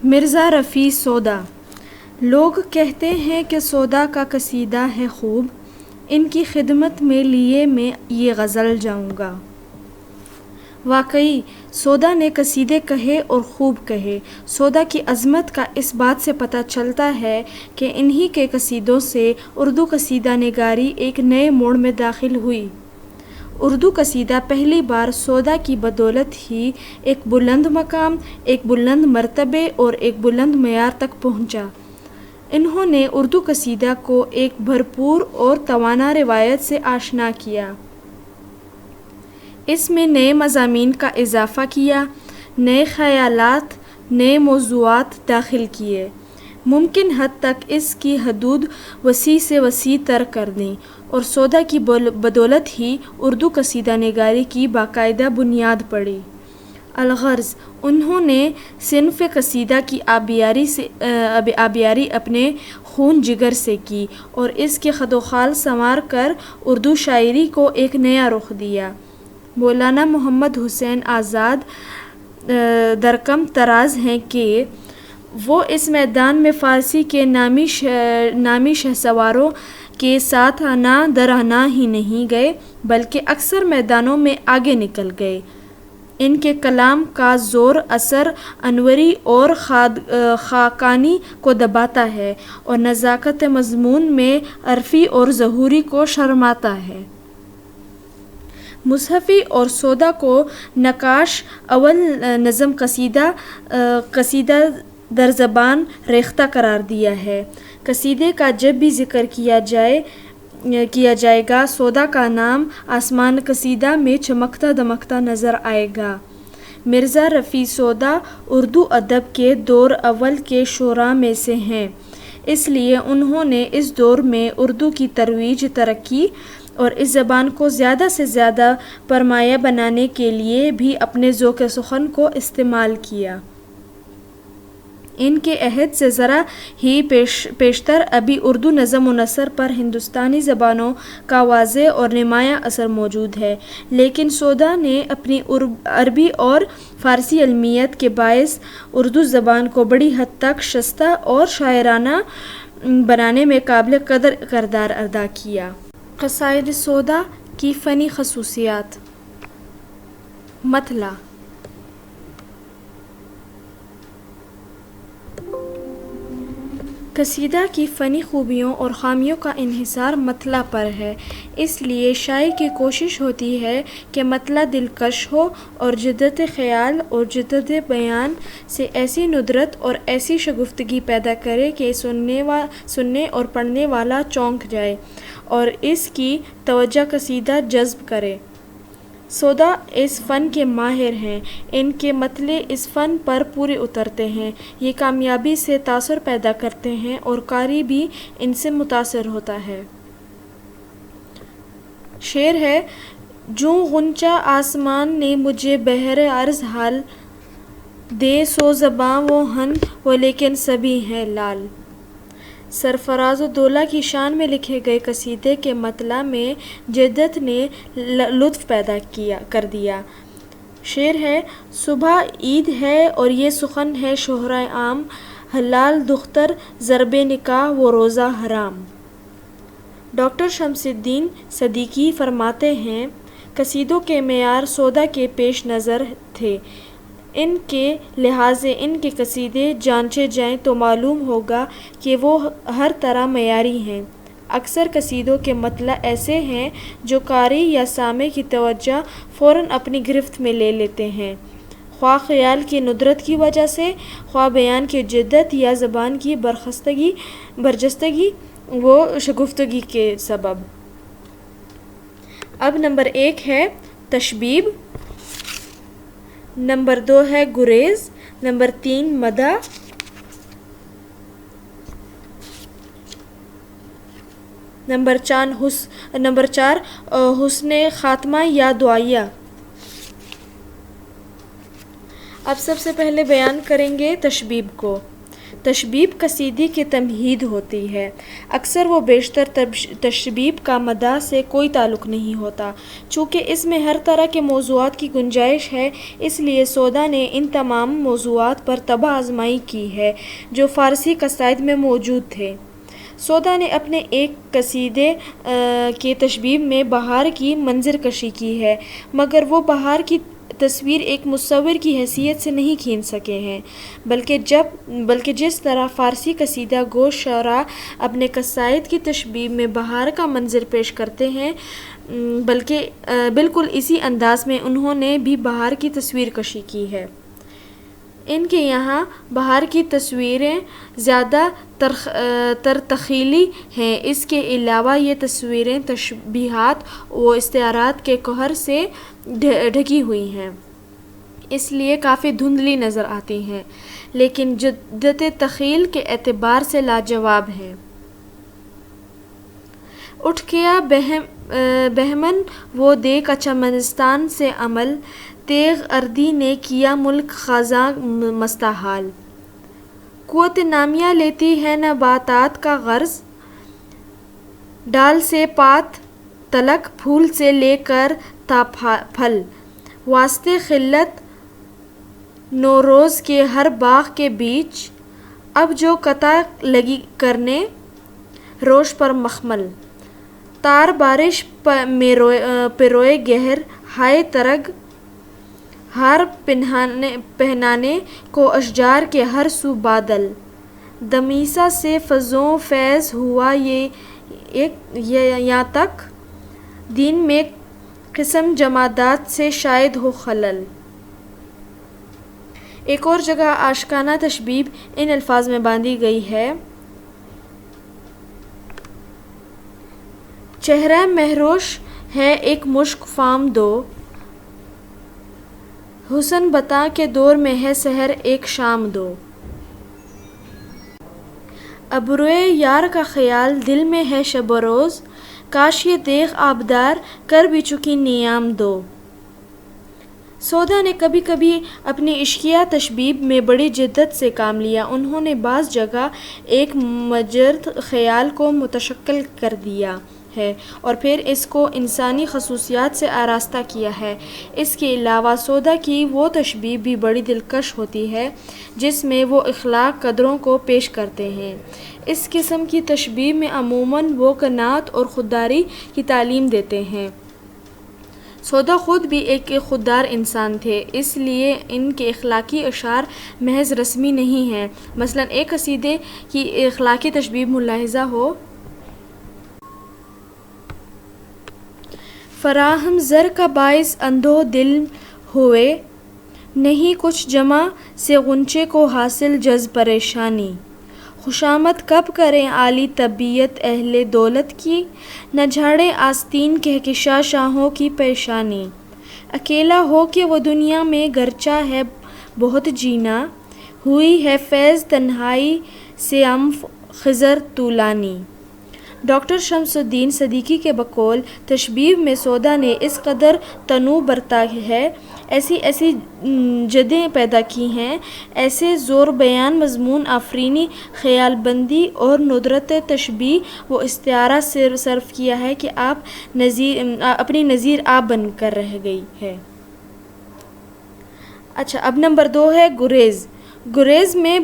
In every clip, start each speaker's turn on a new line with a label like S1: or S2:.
S1: مرزا رفیع سودا۔ لوگ کہتے ہیں کہ سودا کا قصیدہ ہے خوب، ان کی خدمت میں لیے میں یہ غزل جاؤں گا۔ واقعی سودا نے قصیدے کہے اور خوب کہے۔ سودا کی عظمت کا اس بات سے پتہ چلتا ہے کہ انہی کے قصیدوں سے اردو قصیدہ نگاری ایک نئے موڑ میں داخل ہوئی۔ اردو قصیدہ پہلی بار سودا کی بدولت ہی ایک بلند مقام، ایک بلند مرتبے اور ایک بلند معیار تک پہنچا۔ انہوں نے اردو قصیدہ کو ایک بھرپور اور توانا روایت سے آشنا کیا۔ اس میں نئے مضامین کا اضافہ کیا، نئے خیالات، نئے موضوعات داخل کیے، ممکن حد تک اس کی حدود وسیع سے وسیع تر کر دیں، اور سودا کی بدولت ہی اردو قصیدہ نگاری کی باقاعدہ بنیاد پڑی۔ الغرض انہوں نے صنف قصیدہ کی آبیاری اپنے خون جگر سے کی اور اس کے خد و خال سنوار کر اردو شاعری کو ایک نیا رخ دیا۔ مولانا محمد حسین آزاد درکم تراز ہیں کہ وہ اس میدان میں فارسی کے نامی شہسواروں کے ساتھ آنا درآنا ہی نہیں گئے بلکہ اکثر میدانوں میں آگے نکل گئے۔ ان کے کلام کا زور اثر انوری اور خاقانی کو دباتا ہے اور نزاکت مضمون میں عرفی اور ظہوری کو شرماتا ہے۔ مصحفی اور سودا کو نقاش اول نظم قصیدہ در زبان ریختہ قرار دیا ہے۔ قصیدے کا جب بھی ذکر کیا جائے گا سودا کا نام آسمان قصیدہ میں چمکتا دمکتا نظر آئے گا۔ مرزا رفیع سودا اردو ادب کے دور اول کے شعراء میں سے ہیں، اس لیے انہوں نے اس دور میں اردو کی ترویج ترقی اور اس زبان کو زیادہ سے زیادہ پرمایہ بنانے کے لیے بھی اپنے ذوق سخن کو استعمال کیا۔ ان کے عہد سے ذرا ہی پیشتر ابھی اردو نظم و نثر پر ہندوستانی زبانوں کا واضح اور نمایاں اثر موجود ہے، لیکن سودا نے اپنی عربی اور فارسی علمیت کے باعث اردو زبان کو بڑی حد تک شائستہ اور شاعرانہ بنانے میں قابل قدر کردار ادا کیا۔ قصائد سودا کی فنی خصوصیات۔ مطلع: قصیدہ کی فنی خوبیوں اور خامیوں کا انحصار مطلع پر ہے، اس لیے شاعر کی کوشش ہوتی ہے کہ مطلع دلکش ہو اور جدت خیال اور جدت بیان سے ایسی ندرت اور ایسی شگفتگی پیدا کرے کہ سننے اور پڑھنے والا چونک جائے اور اس کی توجہ قصیدہ جذب کرے۔ سودا اس فن کے ماہر ہیں، ان کے مطلع اس فن پر پورے اترتے ہیں، یہ کامیابی سے تاثر پیدا کرتے ہیں اور قاری بھی ان سے متاثر ہوتا ہے۔ شعر ہے: جوں غنچہ آسمان نے مجھے بہر عرض حال دے، سو زباں وہ ہن وہ لیکن سبھی ہیں لال۔ سرفراز و دولہ کی شان میں لکھے گئے قصیدے کے مطلع میں جدت نے لطف پیدا کر دیا۔ شعر ہے: صبح عید ہے اور یہ سخن ہے شہرۂ عام، حلال دختر ضرب نکاح وہ روزہ حرام۔ ڈاکٹر شمس الدین صدیقی فرماتے ہیں: قصیدوں کے معیار سودا کے پیش نظر تھے، ان کے لحاظ سے ان کے قصیدے جانچے جائیں تو معلوم ہوگا کہ وہ ہر طرح معیاری ہیں۔ اکثر قصیدوں کے مطلع ایسے ہیں جو قاری یا سامع کی توجہ فوراً اپنی گرفت میں لے لیتے ہیں، خواہ خیال کی ندرت کی وجہ سے، خواہ بیان کی جدت یا زبان کی برجستگی و شگفتگی کے سبب۔ اب نمبر 1 ہے تشبیب، نمبر 2 ہے گریز، نمبر 3 مدح، نمبر 4 حسن خاتمہ یا دعائیہ۔ اب سب سے پہلے بیان کریں گے تشبیب کو۔ تشبیب قصیدے کی تمہید ہوتی ہے۔ اکثر و بیشتر تشبیب کا مدح سے کوئی تعلق نہیں ہوتا۔ چونکہ اس میں ہر طرح کے موضوعات کی گنجائش ہے، اس لیے سودا نے ان تمام موضوعات پر طبع آزمائی کی ہے جو فارسی قصائد میں موجود تھے۔ سودا نے اپنے ایک قصیدے کے تشبیب میں بہار کی منظر کشی کی ہے، مگر وہ بہار کی تصویر ایک مصور کی حیثیت سے نہیں کھینچ سکے ہیں، بلکہ جس طرح فارسی قصیدہ گو شعراء اپنے قصائد کی تشبیب میں بہار کا منظر پیش کرتے ہیں، بالکل اسی انداز میں انہوں نے بھی بہار کی تصویر کشی کی ہے۔ ان کے یہاں بہار کی تصویریں زیادہ تر تخیلی ہیں۔ اس کے علاوہ یہ تصویریں تشبیہات و استعارات کے قہر سے ڈھکی ہوئی ہیں، اس لیے کافی دھندلی نظر آتی ہیں، لیکن جدت تخیل کے اعتبار سے لاجواب ہیں۔ اٹھ گیا بہمن وہ دیکھ چمنستان سے عمل، تیغ اردی نے کیا ملک خزاں مستحال۔ قوت نامیہ لیتی ہے نباتات کا غرض، ڈال سے پات تلک، پھول سے لے کر تا پھل، واسطے خلت نوروز کے ہر باغ کے بیچ، اب جو قطع لگی کرنے روش پر مخمل، تار بارش پروئے گہر، ہائے ترگ ہار پہنانے کو اشجار کے ہر سو بادل، دمیسا سے فضوں فیض ہوا یاں تک، دین میں قسم جمادات سے شاید ہو خلل۔ ایک اور جگہ عاشقانہ تشبیب ان الفاظ میں باندھی گئی ہے: چہرہ مہروش ہے ایک مشک فام دو، حسن بتا کے دور میں ہے سحر ایک شام دو۔ ابروئے یار کا خیال دل میں ہے شب و روز، کاش یہ دیکھ آبدار کر بھی چکی نیام دو۔ سودا نے کبھی کبھی اپنی عشقیہ تشبیب میں بڑی جدت سے کام لیا۔ انہوں نے بعض جگہ ایک مجرد خیال کو متشکل کر دیا ہے اور پھر اس کو انسانی خصوصیات سے آراستہ کیا ہے۔ اس کے علاوہ سودا کی وہ تشبیب بھی بڑی دلکش ہوتی ہے جس میں وہ اخلاق قدروں کو پیش کرتے ہیں۔ اس قسم کی تشبیب میں عموماً وہ قناعت اور خودداری کی تعلیم دیتے ہیں۔ سودا خود بھی ایک خوددار انسان تھے، اس لیے ان کے اخلاقی اشعار محض رسمی نہیں ہیں۔ مثلاً ایک قصیدے کی اخلاقی تشبیب ملاحظہ ہو: فراہم زر کا باعث اندھو دل ہوئے، نہیں کچھ جمع سے غنچے کو حاصل جز پریشانی، خوشامد کب کریں عالی طبیعت اہل دولت کی، نہ جھاڑے آستین کہکشاں شاہوں کی پیشانی، اکیلا ہو کے وہ دنیا میں گرچہ ہے بہت جینا، ہوئی ہے فیض تنہائی سے عنف خضر طولانی۔ ڈاکٹر شمس الدین صدیقی کے بقول تشبیب میں سودا نے اس قدر تنوع برتا ہے، ایسی جدیں پیدا کی ہیں، ایسے زور بیان مضمون آفرینی، خیال بندی اور ندرت تشبیہ و استعارہ صرف کیا ہے کہ آپ اپنی نظیر آپ بن کر رہ گئی ہے۔ اچھا، اب نمبر 2 ہے گریز۔ گریز میں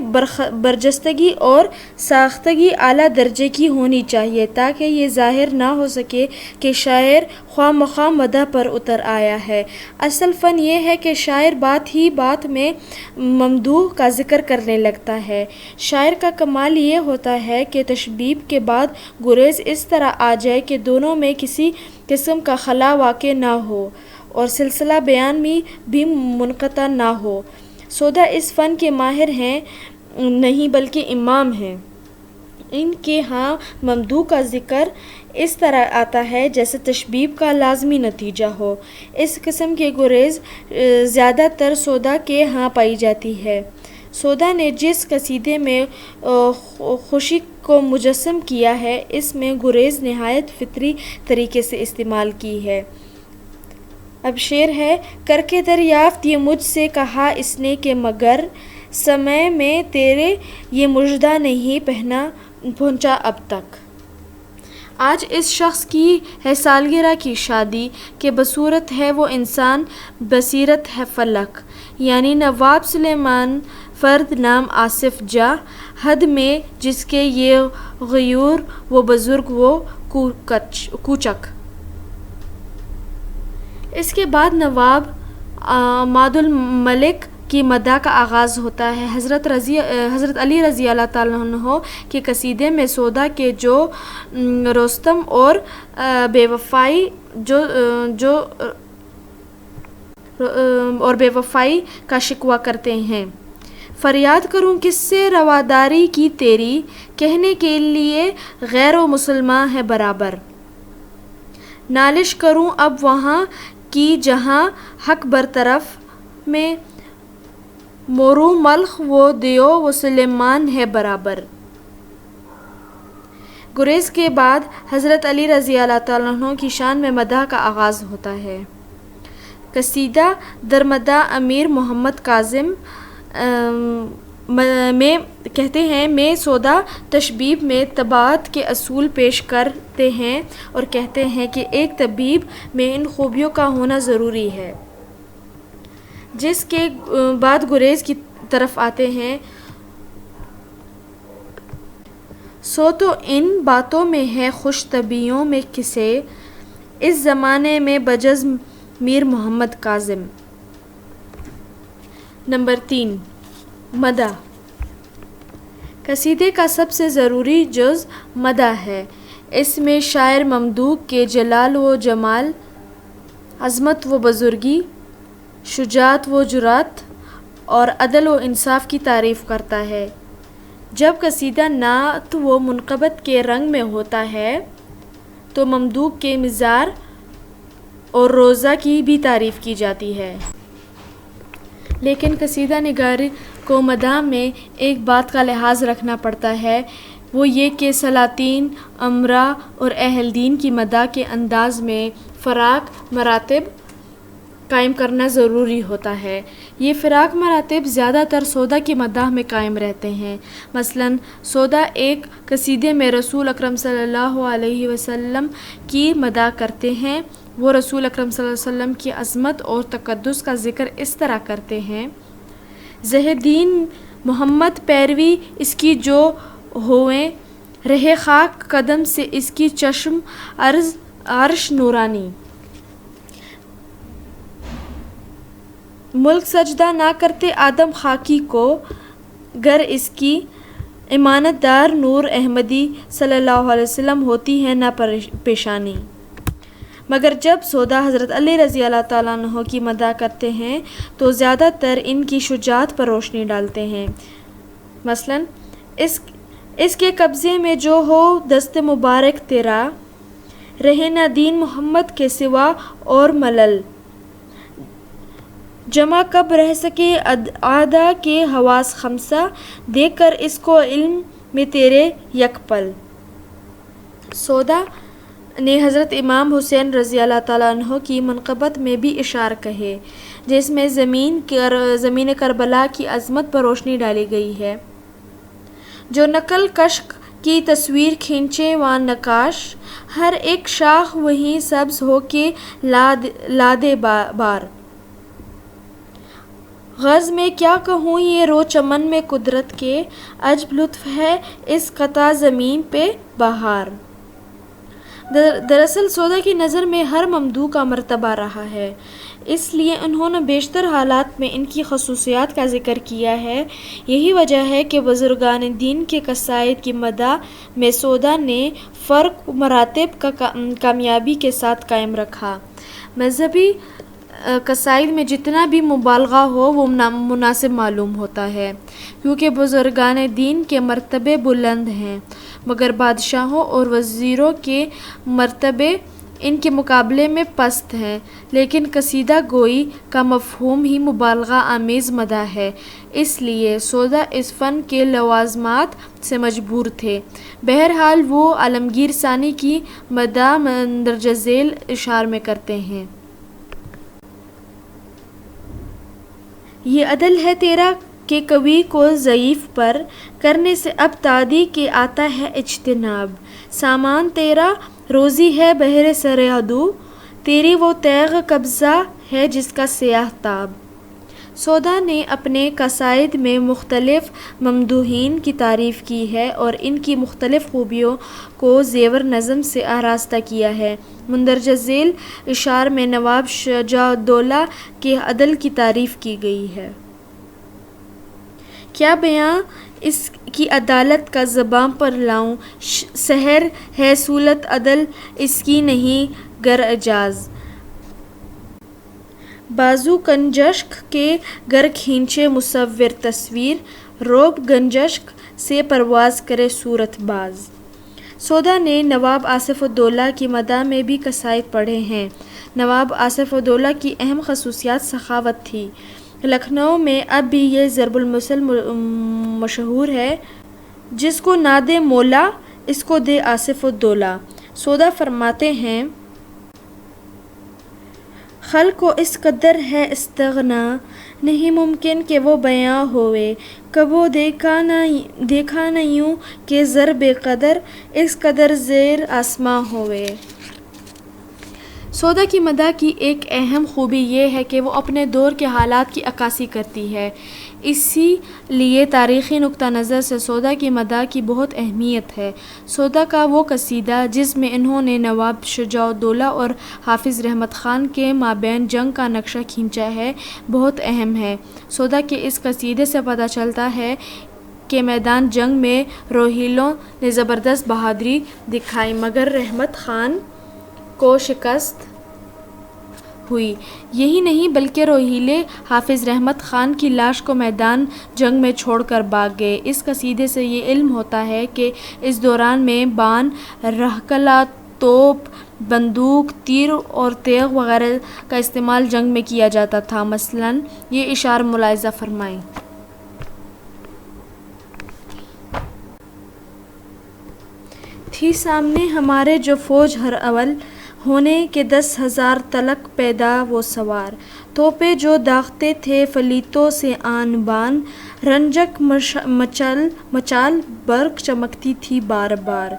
S1: برجستگی اور ساختگی اعلیٰ درجے کی ہونی چاہیے تاکہ یہ ظاہر نہ ہو سکے کہ شاعر خواہ مخواہ مدح پر اتر آیا ہے۔ اصل فن یہ ہے کہ شاعر بات ہی بات میں ممدوح کا ذکر کرنے لگتا ہے۔ شاعر کا کمال یہ ہوتا ہے کہ تشبیب کے بعد گریز اس طرح آ جائے کہ دونوں میں کسی قسم کا خلا واقع نہ ہو اور سلسلہ بیان بھی منقطع نہ ہو۔ سودا اس فن کے ماہر ہیں نہیں بلکہ امام ہیں۔ ان کے ہاں ممدوح کا ذکر اس طرح آتا ہے جیسے تشبیب کا لازمی نتیجہ ہو۔ اس قسم کی گریز زیادہ تر سودا کے ہاں پائی جاتی ہے۔ سودا نے جس قصیدے میں خوشی کو مجسم کیا ہے اس میں گریز نہایت فطری طریقے سے استعمال کی ہے۔ اب شعر ہے: کر کے دریافت یہ مجھ سے کہا اس نے کہ مگر سمے میں تیرے یہ مژدہ نہیں پہنچا اب تک۔ آج اس شخص کی ہے سالگرہ کی شادی کہ بصورت ہے وہ انسان بصیرت ہے فلک، یعنی نواب سلیمان فرد نام آصف جاں حد میں جس کے یہ غیور وہ بزرگ وہ کوچک۔ اس کے بعد نواب عماد الملک کی مداح کا آغاز ہوتا ہے۔ حضرت علی رضی اللہ تعالیٰ عنہ کے قصیدے میں سودا کے جو رستم اور بے وفائی کا شکوہ کرتے ہیں۔ فریاد کروں کس سے رواداری کی تیری، کہنے کے لیے غیر و مسلماں ہے برابر۔ نالش کروں اب وہاں کی جہاں حق برطرف میں، مورو ملخ و دیو و سلیمان ہے برابر۔ گریز کے بعد حضرت علی رضی اللہ تعالیٰ عنہ کی شان میں مداح کا آغاز ہوتا ہے۔ قصیدہ در مدح امیر محمد کاظم میں کہتے ہیں میں سودا تشبیب میں طباعت کے اصول پیش کرتے ہیں اور کہتے ہیں کہ ایک طبیب میں ان خوبیوں کا ہونا ضروری ہے۔ جس کے بعد گریز کی طرف آتے ہیں، سو تو ان باتوں میں ہے خوش طبیعیوں میں کسے، اس زمانے میں بجز میر محمد کاظم۔ نمبر 3، مدح۔ قصیدے کا سب سے ضروری جز مدح ہے۔ اس میں شاعر ممدوح کے جلال و جمال، عظمت و بزرگی، شجاعت و جرأت اور عدل و انصاف کی تعریف کرتا ہے۔ جب قصیدہ نعت و منقبت کے رنگ میں ہوتا ہے تو ممدوح کے مزار اور روضہ کی بھی تعریف کی جاتی ہے۔ لیکن قصیدہ نگاری کو مدح میں ایک بات کا لحاظ رکھنا پڑتا ہے، وہ یہ کہ سلاطین، امراء اور اہل دین کی مدح کے انداز میں فراق مراتب قائم کرنا ضروری ہوتا ہے۔ یہ فراق مراتب زیادہ تر سودا کی مدح میں قائم رہتے ہیں۔ مثلاً سودا ایک قصیدے میں رسول اکرم صلی اللہ علیہ وسلم کی مدح کرتے ہیں۔ وہ رسول اکرم صلی اللہ علیہ وسلم کی عظمت اور تقدس کا ذکر اس طرح کرتے ہیں: زہ دین محمد پیروی اس کی جو ہوئے، رہے خاک قدم سے اس کی چشم عرش نورانی۔ ملک سجدہ نہ کرتے آدم خاکی کو، گر اس کی امانت دار نور احمدی صلی اللہ علیہ وسلم ہوتی ہے نہ پیشانی۔ مگر جب سودا حضرت علی رضی اللہ تعالیٰ عنہ کی مدح کرتے ہیں تو زیادہ تر ان کی شجاعت پر روشنی ڈالتے ہیں۔ مثلاً اس کے قبضے میں جو ہو دست مبارک تیرا، رہے نہ دین محمد کے سوا اور ملل، جمع کب رہ سکے اعداء کے حواس خمسہ، دے کر اس کو علم میں تیرے یک پل۔ سودا نے حضرت امام حسین رضی اللہ تعالیٰ عنہ کی منقبت میں بھی اشعار کہے جس میں زمین کربلا کی عظمت پر روشنی ڈالی گئی ہے: جو نقل کش کی تصویر کھینچے وہاں نقاش، ہر ایک شاخ وہیں سبز ہو کے لادے بار۔ غز میں کیا کہوں یہ رو چمن میں قدرت کے، عجب لطف ہے اس قطع زمین پہ بہار۔ دراصل سودا کی نظر میں ہر ممدوح کا مرتبہ رہا ہے، اس لیے انہوں نے بیشتر حالات میں ان کی خصوصیات کا ذکر کیا ہے۔ یہی وجہ ہے کہ بزرگان دین کے قصائد کی مدح میں سودا نے فرق مراتب کا کامیابی کے ساتھ قائم رکھا۔ مذہبی قصائد میں جتنا بھی مبالغہ ہو وہ مناسب معلوم ہوتا ہے، کیونکہ بزرگان دین کے مرتبے بلند ہیں، مگر بادشاہوں اور وزیروں کے مرتبے ان کے مقابلے میں پست ہیں۔ لیکن قصیدہ گوئی کا مفہوم ہی مبالغہ آمیز مدح ہے، اس لیے سودا اس فن کے لوازمات سے مجبور تھے۔ بہرحال وہ عالمگیر ثانی کی مدح مندرجہ ذیل اشعار میں کرتے ہیں: یہ عدل ہے تیرا کہ قوی کو ضعیف پر کرنے سے اب تعدی کے آتا ہے اجتناب. سامان تیرا روزی ہے بہر سر عدو، تیری وہ تیغ قبضہ ہے جس کا سیاہ تاب. سودا نے اپنے قصائد میں مختلف ممدوحین کی تعریف کی ہے اور ان کی مختلف خوبیوں کو زیور نظم سے آراستہ کیا ہے. مندرجہ ذیل اشعار میں نواب شجاع الدولہ کے عدل کی تعریف کی گئی ہے. کیا بیاں اس کی عدالت کا زباں پر لاؤں، سحر ہے صولت عدل اس کی نہیں گر اعجاز. بازو گنجشک کے گر کھینچے مصور تصویر، روب گنجشک سے پرواز کرے صورت باز. سودا نے نواب آصف الدولہ کی مدح میں بھی قصائد پڑھے ہیں. نواب آصف الدولہ کی اہم خصوصیات سخاوت تھی. لکھنؤ میں اب بھی یہ ضرب المثل مشہور ہے، جس کو نہ دے مولا اس کو دے آصف الدولہ. سودا فرماتے ہیں خلق کو اس قدر ہے استغنا، نہیں ممکن کہ وہ بیاں ہوئے. کبو دیکھا نہ یوں کہ زر بے قدر، اس قدر زیر آسماں ہوئے. سودا کی مدح کی ایک اہم خوبی یہ ہے کہ وہ اپنے دور کے حالات کی عکاسی کرتی ہے. اسی لیے تاریخی نقطہ نظر سے سودا کی مدح کی بہت اہمیت ہے. سودا کا وہ قصیدہ جس میں انہوں نے نواب شجاع الدولہ اور حافظ رحمت خان کے مابین جنگ کا نقشہ کھینچا ہے، بہت اہم ہے. سودا کے اس قصیدے سے پتہ چلتا ہے کہ میدان جنگ میں روہیلوں نے زبردست بہادری دکھائی مگر رحمت خان کو شکست ہوئی. یہی نہیں بلکہ روہیلے حافظ رحمت خان کی لاش کو میدان جنگ میں چھوڑ کر بھاگ گئے. اس قصیدے سے یہ علم ہوتا ہے کہ اس دوران میں بان، رہکلا، توپ، بندوق، تیر اور تیغ وغیرہ کا استعمال جنگ میں کیا جاتا تھا. مثلاً یہ اشعار ملاحظہ فرمائیں. تھی سامنے ہمارے جو فوج ہر اول، ہونے کے 10,000 تلک پیدا وہ سوار. توپے جو داغتے تھے فلیتوں سے آن بان، رنجک مچال برق چمکتی تھی بار بار.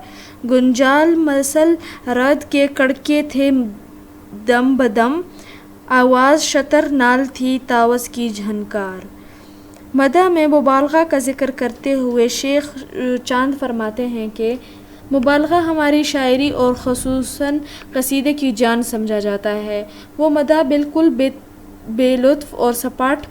S1: گنجال مثل رعد کے کڑکے تھے دم بدم، آواز شتر نال تھی طاوس کی جھنکار. مدح میں مبالغہ کا ذکر کرتے ہوئے شیخ چاند فرماتے ہیں کہ مبالغہ ہماری شاعری اور خصوصاً قصیدے کی جان سمجھا جاتا ہے. وہ مدح بالکل بے لطف اور سپاٹ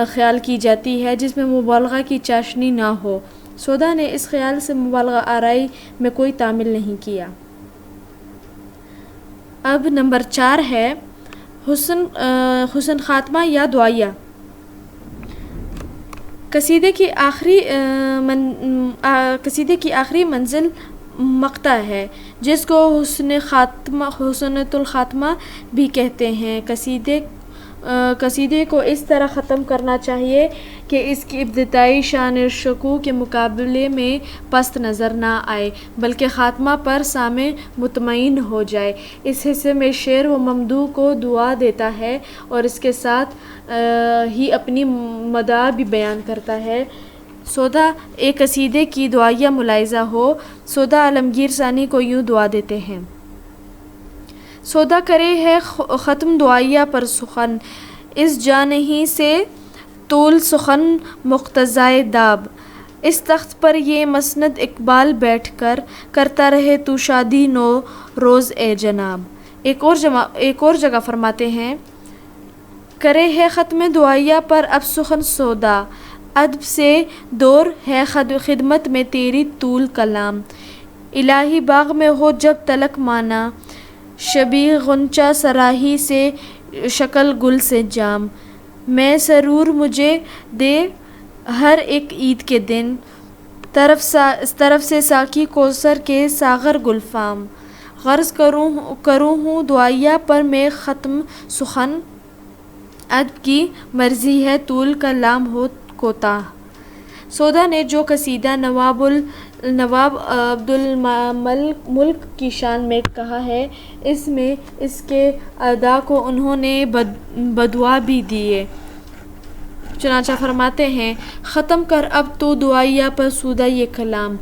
S1: خیال کی جاتی ہے جس میں مبالغہ کی چاشنی نہ ہو. سودا نے اس خیال سے مبالغہ آرائی میں کوئی تعمیل نہیں کیا. اب نمبر 4 ہے حسن خاتمہ یا دعائیہ. قصیدے کی آخری منزل مقطع ہے جس کو حسنۃ الخاتمہ بھی کہتے ہیں. قصیدے کو اس طرح ختم کرنا چاہیے کہ اس کی ابتدائی شان شکوہ کے مقابلے میں پست نظر نہ آئے بلکہ خاتمہ پر سامع مطمئن ہو جائے. اس حصے میں شعر و ممدوح کو دعا دیتا ہے اور اس کے ساتھ ہی اپنی مدح بھی بیان کرتا ہے. سودا ایک قصیدے کی دعائیہ ملاحظہ ہو. سودا عالمگیر ثانی کو یوں دعا دیتے ہیں. سودا کرے ہے ختم دعائیہ پر سخن، اس جا نہیں سے طول سخن مقتضائے داب. اس تخت پر یہ مسند اقبال بیٹھ کر، کرتا رہے تو شادی نو روز اے جناب. ایک اور جگہ فرماتے ہیں کرے ہے ختم دعائیہ پر اب سخن سودا، ادب سے دور ہے خدمت میں تیری طول کلام. الہی باغ میں ہو جب تلک مانا، شبیہ غنچہ سراہی سے شکل گل سے جام. میں سرور مجھے دے ہر ایک عید کے دن، طرف سے ساقی کوثر کے ساغر گلفام. غرض کروں ہوں دعائیہ پر میں ختم سخن، ادب کی مرضی ہے طول کا لام ہو کوتاہ. سودا نے جو قصیدہ نواب عبد الملک کی شان میں کہا ہے، اس میں اس کے ادا کو انہوں نے بدعا بھی دیے. چنانچہ فرماتے ہیں ختم کر اب تو دعائیا پر سودہ یہ کلام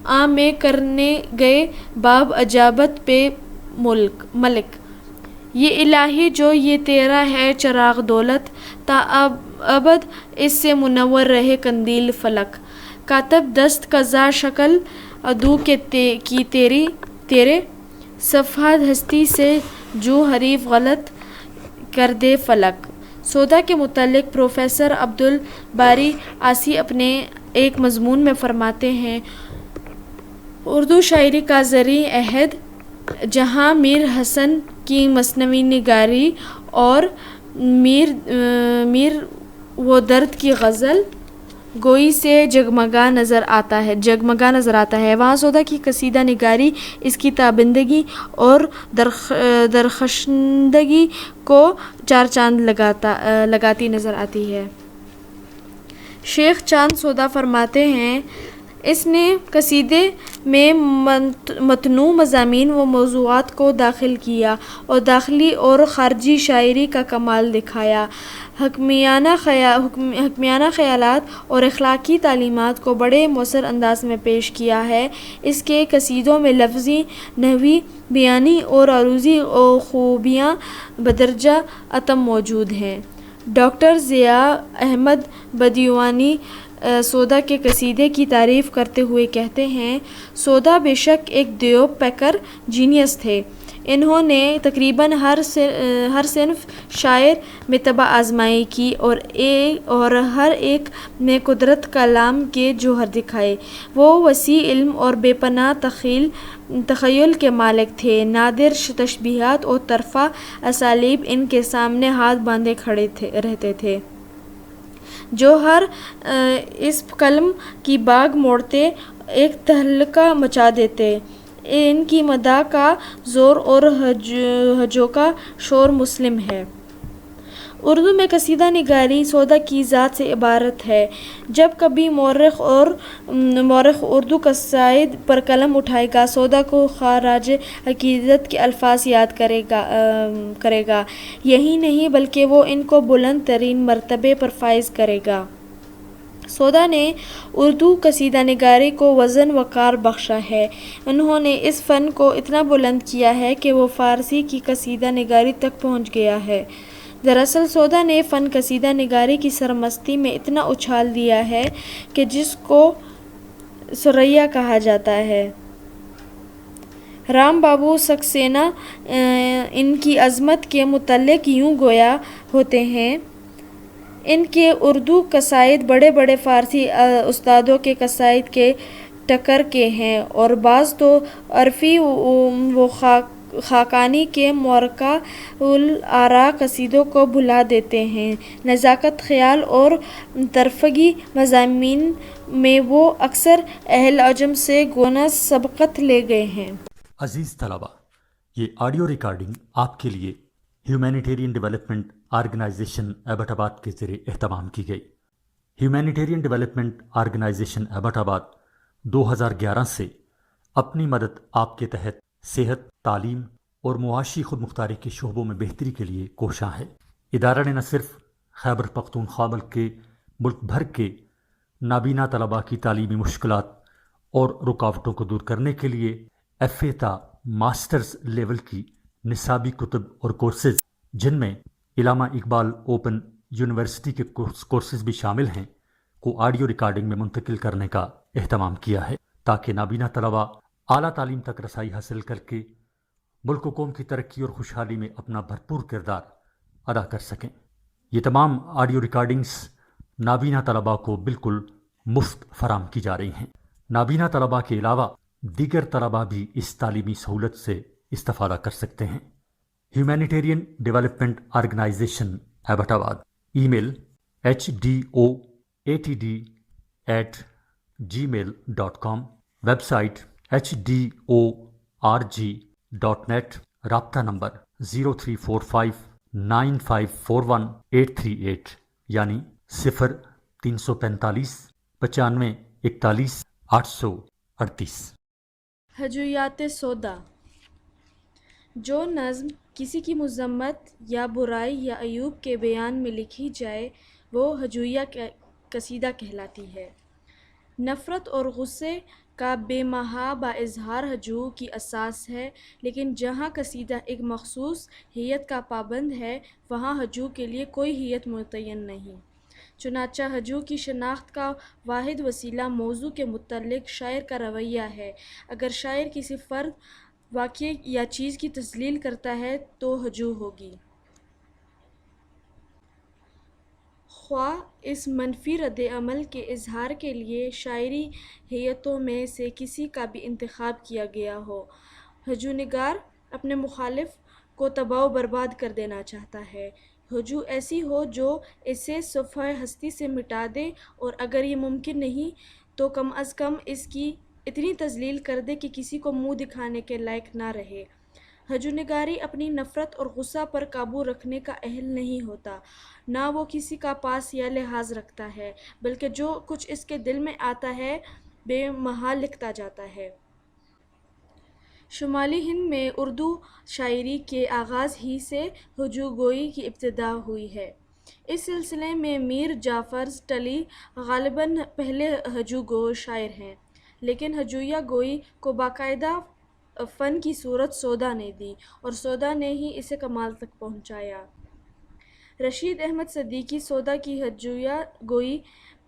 S1: آ میں کرنے گئے باب اجابت پہ ملک یہ الہی جو یہ تیرا ہے چراغ دولت تا ابد اس سے منور رہے قندیل فلک کاتب دست قضا شکل عدو کی تیرے صفحہ ہستی سے جو حریف غلط کر دے فلک۔ سودا کے متعلق پروفیسر عبدالباری عاصی اپنے ایک مضمون میں فرماتے ہیں اردو شاعری کا زرعی عہد جہاں میر حسن کی مثنوی نگاری اور میر و درد کی غزل گوئی سے جگمگا نظر آتا ہے وہاں سودا کی قصیدہ نگاری اس کی تابندگی اور درخشندگی کو چار چاند لگاتی نظر آتی ہے۔ شیخ چاند سودا فرماتے ہیں اس نے قصیدے میں متنوع مضامین و موضوعات کو داخل کیا اور داخلی اور خارجی شاعری کا کمال دکھایا، حکیمانہ خیالات اور اخلاقی تعلیمات کو بڑے مؤثر انداز میں پیش کیا ہے۔ اس کے قصیدوں میں لفظی، نحوی، بیانی اور عروضی خوبیاں بدرجہ اتم موجود ہیں۔ ڈاکٹر ضیاء احمد بدیوانی سودا کے قصیدے کی تعریف کرتے ہوئے کہتے ہیں سودا بے شک ایک دیوب پیکر جینیس تھے، انہوں نے تقریباً ہر صنف شاعر میں طبع آزمائی کی اور ہر ایک میں قدرت کلام کے جوہر دکھائے۔ وہ وسیع علم اور بے پناہ تخیل کے مالک تھے، نادر تشبیہات اور طرفہ اسالیب ان کے سامنے ہاتھ باندھے کھڑے رہتے تھے، جو ہر اس قلم کی باگ موڑتے ایک تہلکہ مچا دیتے۔ ان کی مداح کا زور اور ہجو کا شور مسلم ہے۔ اردو میں قصیدہ نگاری سودا کی ذات سے عبارت ہے۔ جب کبھی مورخ اردو قصائد پر قلم اٹھائے گا سودا کو خراج عقیدت کے الفاظ یاد کرے گا، یہی نہیں بلکہ وہ ان کو بلند ترین مرتبے پر فائز کرے گا۔ سودا نے اردو قصیدہ نگاری کو وزن وقار بخشا ہے، انہوں نے اس فن کو اتنا بلند کیا ہے کہ وہ فارسی کی قصیدہ نگاری تک پہنچ گیا ہے۔ دراصل سودا نے فن قصیدہ نگاری کی سرمستی میں اتنا اچھال دیا ہے کہ جس کو ثریا کہا جاتا ہے۔ رام بابو سکسینہ ان کی عظمت کے متعلق یوں گویا ہوتے ہیں ان کے اردو قصائد بڑے بڑے فارسی استادوں کے قصائد کے ٹکر کے ہیں اور بعض تو عرفی و خاقانی کے مورکہ الآراء قصیدوں کو بھلا دیتے ہیں۔ نزاکت خیال اور طرفگی مضامین میں وہ اکثر اہل عجم سے گونا سبقت لے گئے ہیں۔
S2: عزیز طلبہ، یہ آڈیو ریکارڈنگ آپ کے لیے ہیومینیٹیرین ڈیولپمنٹ آرگنائزیشن ایبٹ آباد کے ذریعے اہتمام کی گئی۔ ہیومینیٹیرین ڈیولپمنٹ آرگنائزیشن ایبٹ آباد 2011 سے اپنی مدد آپ کے تحت صحت، تعلیم اور معاشی خود مختاری کے شعبوں میں بہتری کے لیے کوشاں ہے۔ ادارہ نے نہ صرف خیبر پختونخوا بلکہ ملک بھر کے نابینا طلباء کی تعلیمی مشکلات اور رکاوٹوں کو دور کرنے کے لیے FA تا ماسٹرز لیول کی نصابی کتب اور کورسز، جن میں علامہ اقبال اوپن یونیورسٹی کے کورسز بھی شامل ہیں، کو آڈیو ریکارڈنگ میں منتقل کرنے کا اہتمام کیا ہے تاکہ نابینا طلباء اعلیٰ تعلیم تک رسائی حاصل کر کے ملک و قوم کی ترقی اور خوشحالی میں اپنا بھرپور کردار ادا کر سکیں۔ یہ تمام آڈیو ریکارڈنگز نابینا طلباء کو بالکل مفت فراہم کی جا رہی ہیں۔ نابینا طلباء کے علاوہ دیگر طلباء بھی اس تعلیمی سہولت سے استفادہ کر سکتے ہیں۔ ہیومینیٹیرین ڈیولپمنٹ آرگنائزیشن ایبٹ آباد، ای میل HDOATD@gmail.com، ویب سائٹ HDORG.net، رابطہ نمبر 03459541 یعنی 0345 95 41 838۔
S1: ہجویات سودا۔ جو نظم کسی کی مذمت یا برائی یا عیوب کے بیان میں لکھی جائے وہ ہجویہ قصیدہ کہلاتی ہے۔ نفرت اور غصے کا بے محابہ اظہار ہجو کی اساس ہے، لیکن جہاں قصیدہ ایک مخصوص ہیئت کا پابند ہے وہاں ہجو کے لیے کوئی ہیئت متعین نہیں۔ چنانچہ ہجو کی شناخت کا واحد وسیلہ موضوع کے متعلق شاعر کا رویہ ہے۔ اگر شاعر کسی فرد، واقعے یا چیز کی تذلیل کرتا ہے تو ہجو ہوگی، خواہ اس منفی رد عمل کے اظہار کے لیے شاعری ہیئتوں میں سے کسی کا بھی انتخاب کیا گیا ہو۔ ہجو نگار اپنے مخالف کو تباہ و برباد کر دینا چاہتا ہے۔ ہجو ایسی ہو جو اسے صفحہ ہستی سے مٹا دے، اور اگر یہ ممکن نہیں تو کم از کم اس کی اتنی تذلیل کر دے کہ کسی کو منہ دکھانے کے لائق نہ رہے۔ ہجو نگاری اپنی نفرت اور غصہ پر قابو رکھنے کا اہل نہیں ہوتا، نہ وہ کسی کا پاس یا لحاظ رکھتا ہے، بلکہ جو کچھ اس کے دل میں آتا ہے بے محال لکھتا جاتا ہے۔ شمالی ہند میں اردو شاعری کے آغاز ہی سے ہجو گوئی کی ابتدا ہوئی ہے۔ اس سلسلے میں میر جعفر ٹلی غالباً پہلے ہجو گو شاعر ہیں، لیکن ہجویہ گوئی کو باقاعدہ فن کی صورت سودا نے دی، اور سودا نے ہی اسے کمال تک پہنچایا۔ رشید احمد صدیقی سودا کی ہجویہ گوئی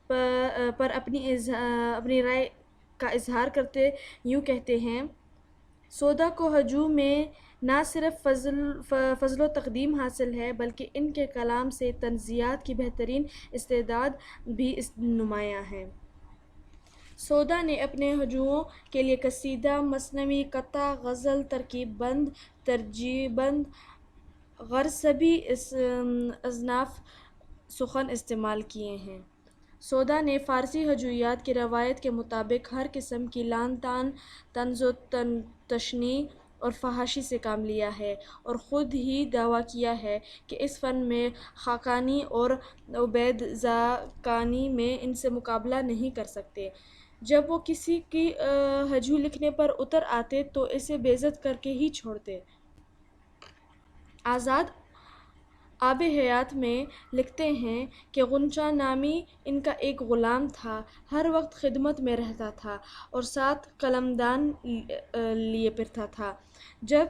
S1: پر اپنی رائے کا اظہار کرتے یوں کہتے ہیں: سودا کو ہجو میں نہ صرف فضل و تقدیم حاصل ہے بلکہ ان کے کلام سے طنزیات کی بہترین استعداد بھی نمایاں ہے۔ سودا نے اپنے ہجوؤں کے لیے قصیدہ، مثنوی، قطعہ، غزل، ترکیب بند، ترجیع بند، غرض سبھی اصناف سخن استعمال کیے ہیں۔ سودا نے فارسی ہجویات کی روایت کے مطابق ہر قسم کی لعن طعن، طنز و تشنیع اور فحاشی سے کام لیا ہے، اور خود ہی دعویٰ کیا ہے کہ اس فن میں خاقانی اور عبید زاکانی میں ان سے مقابلہ نہیں کر سکتے۔ جب وہ کسی کی ہجو لکھنے پر اتر آتے تو اسے بےعزت کر کے ہی چھوڑتے۔ آزاد آب حیات میں لکھتے ہیں کہ غنچہ نامی ان کا ایک غلام تھا، ہر وقت خدمت میں رہتا تھا اور ساتھ قلمدان لیے پھرتا تھا۔ جب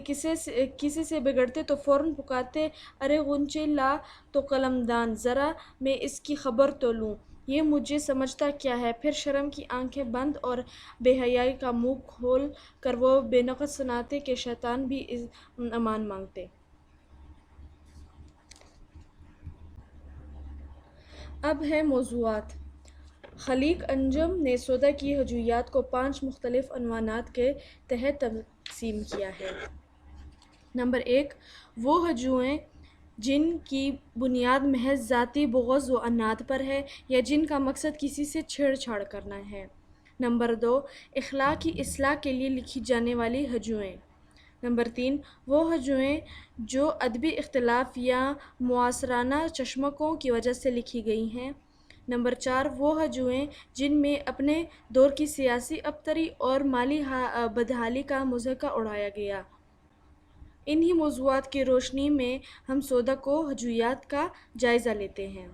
S1: کسی سے بگڑتے تو فوراً پکارتے: ارے غنچے لا تو قلمدان، ذرا میں اس کی خبر تو لوں، یہ مجھے سمجھتا کیا ہے۔ پھر شرم کی آنکھیں بند اور بے حیائی کا منہ کھول کر وہ بے نقص سناتے کہ شیطان بھی امان مانگتے۔ اب ہے موضوعات۔ خلیق انجم نے سودا کی ہجویات کو 5 مختلف عنوانات کے تحت تقسیم کیا ہے۔ نمبر 1، وہ ہجویں جن کی بنیاد محض ذاتی بغض و عناد پر ہے یا جن کا مقصد کسی سے چھیڑ چھاڑ کرنا ہے۔ نمبر 2، اخلاق کی اصلاح کے لیے لکھی جانے والی ہجویں۔ نمبر 3، وہ ہجویں جو ادبی اختلاف یا معاصرانہ چشمکوں کی وجہ سے لکھی گئی ہیں۔ نمبر 4، وہ ہجویں جن میں اپنے دور کی سیاسی ابتری اور مالی بدحالی کا مضحکہ اڑایا گیا۔ انہی موضوعات کی روشنی میں ہم سودا کو ہجویات کا جائزہ لیتے ہیں۔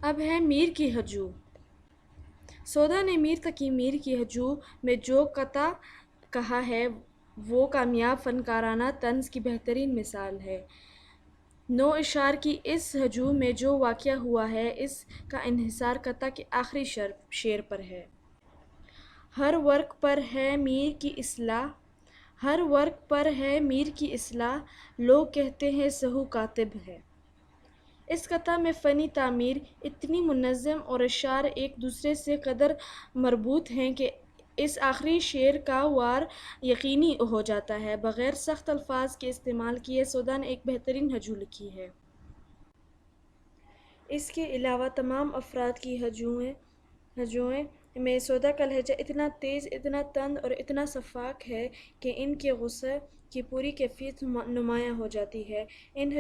S1: اب ہے میر کی ہجو۔ سودا نے میر تقی میر کی ہجو میں جو قطعہ کہا ہے وہ کامیاب فنکارانہ طنز کی بہترین مثال ہے۔ نو اشعار کی اس ہجو میں جو واقع ہوا ہے اس کا انحصار قطعہ کے آخری شعر پر ہے۔ ہر ورق پر ہے میر کی اصلاح، ہر ورق پر ہے میر کی اصلاح، لوگ کہتے ہیں سہو کاتب ہے۔ اس قطعہ میں فنی تعمیر اتنی منظم اور اشعار ایک دوسرے سے قدر مربوط ہیں کہ اس آخری شعر کا وار یقینی ہو جاتا ہے۔ بغیر سخت الفاظ کے استعمال کیے سودا نے ایک بہترین ہجو لکھی ہے۔ اس کے علاوہ تمام افراد کی ہجوئیں میں سودا کا لہجہ اتنا تیز، اتنا تند اور اتنا شفاف ہے کہ ان کے غصے کی پوری کیفیت نمایاں ہو جاتی ہے۔ ان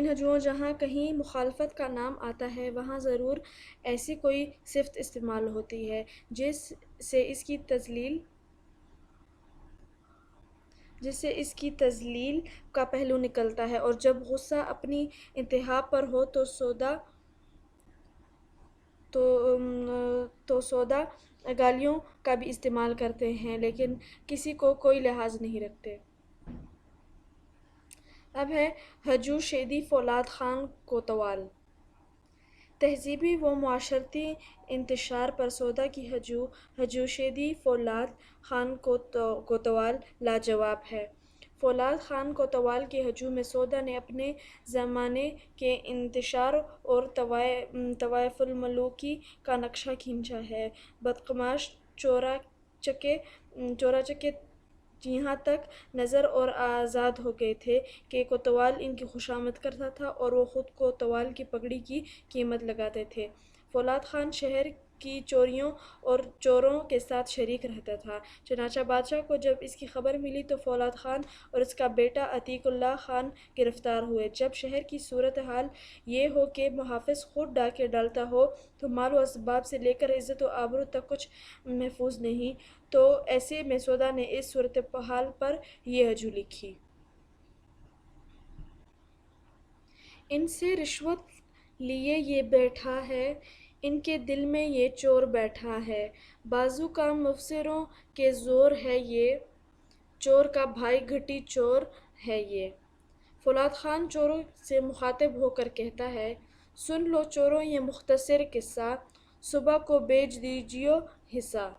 S1: ہجوؤں جہاں کہیں مخالفت کا نام آتا ہے وہاں ضرور ایسی کوئی صفت استعمال ہوتی ہے جس سے اس کی جس سے اس کی تذلیل کا پہلو نکلتا ہے، اور جب غصہ اپنی انتہا پر ہو تو سودا گالیوں کا بھی استعمال کرتے ہیں، لیکن کسی کو کوئی لحاظ نہیں رکھتے۔ اب ہے ہجو شیدی فولاد خان کوتوال۔ تہذیبی و معاشرتی انتشار پر سودا کی ہجو شیدی فولاد خان کوتوال لاجواب ہے۔ فولاد خان کوتوال کے ہجو میں سودا نے اپنے زمانے کے انتشار اور طوائف الملوکی کا نقشہ کھینچا ہے۔ بدقماش چورا چکے یہاں تک نظر اور آزاد ہو گئے تھے کہ کوتوال ان کی خوشامد کرتا تھا اور وہ خود کوتوال کی پگڑی کی قیمت لگاتے تھے۔ فولاد خان شہر کی چوریوں اور چوروں کے ساتھ شریک رہتا تھا، چنانچہ بادشاہ کو جب اس کی خبر ملی تو فولاد خان اور اس کا بیٹا عتیق اللہ خان گرفتار ہوئے۔ جب شہر کی صورتحال یہ ہو کہ محافظ خود ڈاکے ڈالتا ہو تو مال و اسباب سے لے کر عزت و آبرو تک کچھ محفوظ نہیں، تو ایسے میں سودا نے اس صورتحال پر یہ ہجو لکھی۔ ان سے رشوت لیے یہ بیٹھا ہے، ان کے دل میں یہ چور بیٹھا ہے، بازو کا مفسروں کے زور ہے یہ، چور کا بھائی گھٹی چور ہے یہ۔ فولاد خان چوروں سے مخاطب ہو کر کہتا ہے، سن لو چوروں یہ مختصر قصہ، صبح کو بیچ دیجیو حصہ۔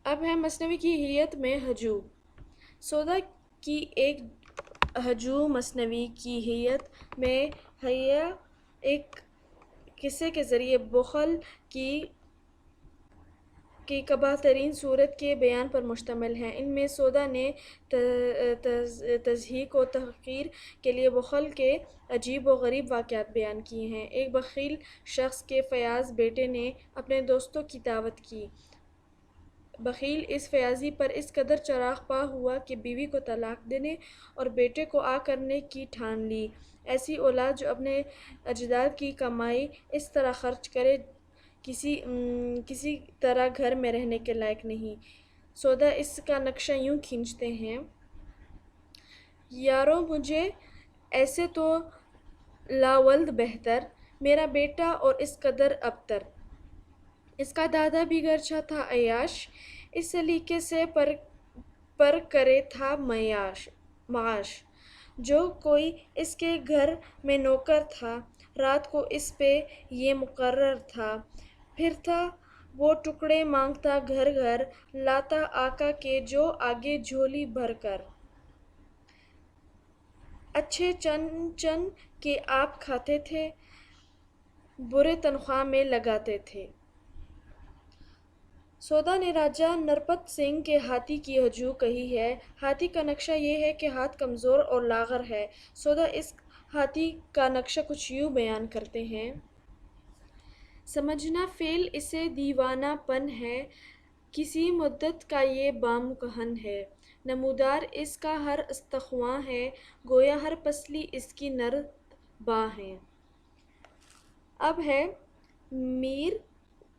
S1: اب ہے مثنوی کی حیت میں ہجو۔ سودا کی ایک ہجو مثنوی کی حیت میں حیا ایک قصے کے ذریعے بخل کی قباح ترین صورت کے بیان پر مشتمل ہے۔ ان میں سودا نے تضحیک و تحقیر کے لیے بخل کے عجیب و غریب واقعات بیان کیے ہیں۔ ایک بخیل شخص کے فیاض بیٹے نے اپنے دوستوں کی دعوت کی۔ بخیل اس فیاضی پر اس قدر چراغاں ہوا کہ بیوی کو طلاق دینے اور بیٹے کو کرنے کی ٹھان لی۔ ایسی اولاد جو اپنے اجداد کی کمائی اس طرح خرچ کرے کسی طرح گھر میں رہنے کے لائق نہیں۔ سودا اس کا نقشہ یوں کھینچتے ہیں، یارو مجھے ایسے تو لاولد بہتر، میرا بیٹا اور اس قدر ابتر۔ اس کا دادا بھی گرچہ تھا عیاش، اس سلیقے سے پر کرے تھا معاش۔ جو کوئی اس کے گھر میں نوکر تھا، رات کو اس پہ یہ مقرر تھا، پھرتا وہ ٹکڑے مانگتا گھر گھر، لاتا آقا کے جو آگے جھولی بھر کر۔ اچھے چن کے آپ کھاتے تھے، برے تنخواہ میں لگاتے تھے۔ سودا نے راجہ نرپت سنگھ کے ہاتھی کی ہجو کہی ہے۔ ہاتھی کا نقشہ یہ ہے کہ ہاتھ کمزور اور لاغر ہے۔ سودا اس ہاتھی کا نقشہ کچھ یوں بیان کرتے ہیں، سمجھنا فعل اسے دیوانہ پن ہے، کسی مدت کا یہ بام کہن ہے، نمودار اس کا ہر استخواں ہے، گویا ہر پسلی اس کی نرد باں ہے۔ اب ہے میر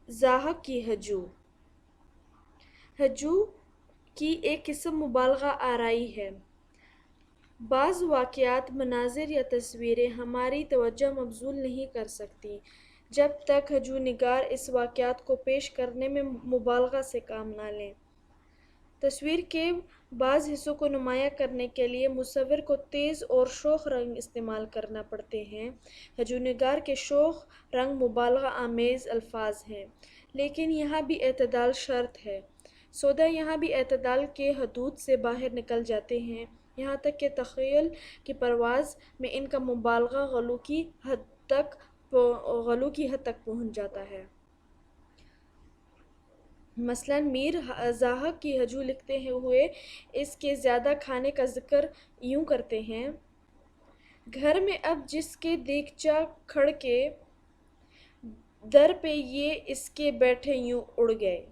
S1: ضاحک کی ہجو۔ ہجو کی ایک قسم مبالغہ آرائی ہے۔ بعض واقعات، مناظر یا تصویریں ہماری توجہ مبذول نہیں کر سکتیں جب تک ہجو نگار اس واقعات کو پیش کرنے میں مبالغہ سے کام نہ لیں۔ تصویر کے بعض حصوں کو نمایاں کرنے کے لیے مصور کو تیز اور شوخ رنگ استعمال کرنا پڑتے ہیں۔ ہجو نگار کے شوخ رنگ مبالغہ آمیز الفاظ ہیں، لیکن یہاں بھی اعتدال شرط ہے۔ سودا یہاں بھی اعتدال کے حدود سے باہر نکل جاتے ہیں، یہاں تک کہ تخیل کی پرواز میں ان کا مبالغہ غلو کی حد تک پہنچ جاتا ہے۔ مثلاً میر ضاحک کی ہجو لکھتے ہوئے اس کے زیادہ کھانے کا ذکر یوں کرتے ہیں، گھر میں اب جس کے دیگچا کھڑ کے، در پہ یہ اس کے بیٹھے یوں اڑ گئے۔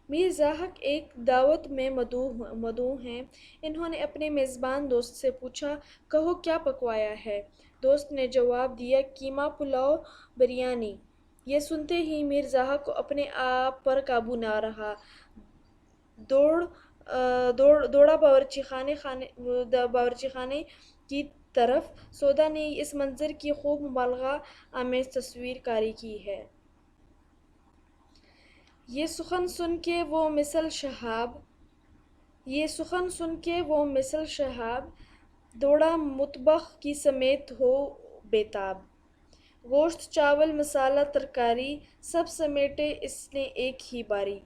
S1: میر ضاحک ایک دعوت میں مدعو ہیں۔ انہوں نے اپنے میزبان دوست سے پوچھا، کہو کیا پکوایا ہے؟ دوست نے جواب دیا، قیمہ پلاؤ بریانی۔ یہ سنتے ہی میر ضاحک کو اپنے آپ پر قابو نہ رہا، دوڑا باورچی خانے کی طرف. سودا نے اس منظر کی خوب مبالغہ آمیز تصویر کاری کی ہے. یہ سخن سن کے وہ مثل شہاب دوڑا مطبخ کی سمیت ہو بیتاب. گوشت چاول مسالہ ترکاری سب سمیٹے اس نے ایک ہی باری.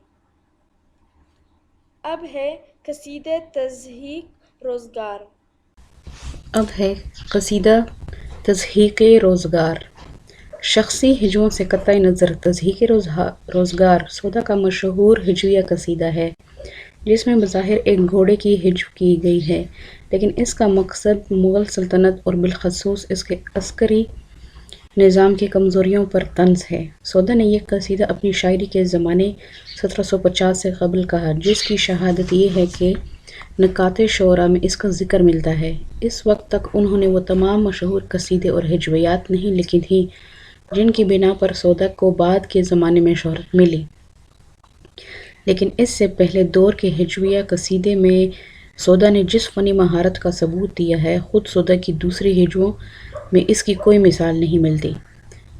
S1: اب ہے قصیدہ
S3: تضحیک روزگار. شخصی ہجووں سے قطع نظر تضحیک روزگار سودا کا مشہور ہجویہ قصیدہ ہے جس میں بظاہر ایک گھوڑے کی ہجو کی گئی ہے، لیکن اس کا مقصد مغل سلطنت اور بالخصوص اس کے عسکری نظام کی کمزوریوں پر طنز ہے. سودا نے یہ قصیدہ اپنی شاعری کے زمانے 1750 سے قبل کہا، جس کی شہادت یہ ہے کہ نکات شعراء میں اس کا ذکر ملتا ہے. اس وقت تک انہوں نے وہ تمام مشہور قصیدے اور ہجویات نہیں لکھی تھیں جن کی بنا پر سودا کو بعد کے زمانے میں شہرت ملی، لیکن اس سے پہلے دور کے ہجویہ قصیدے میں سودا نے جس فنی مہارت کا ثبوت دیا ہے، خود سودا کی دوسری ہجووں میں اس کی کوئی مثال نہیں ملتی.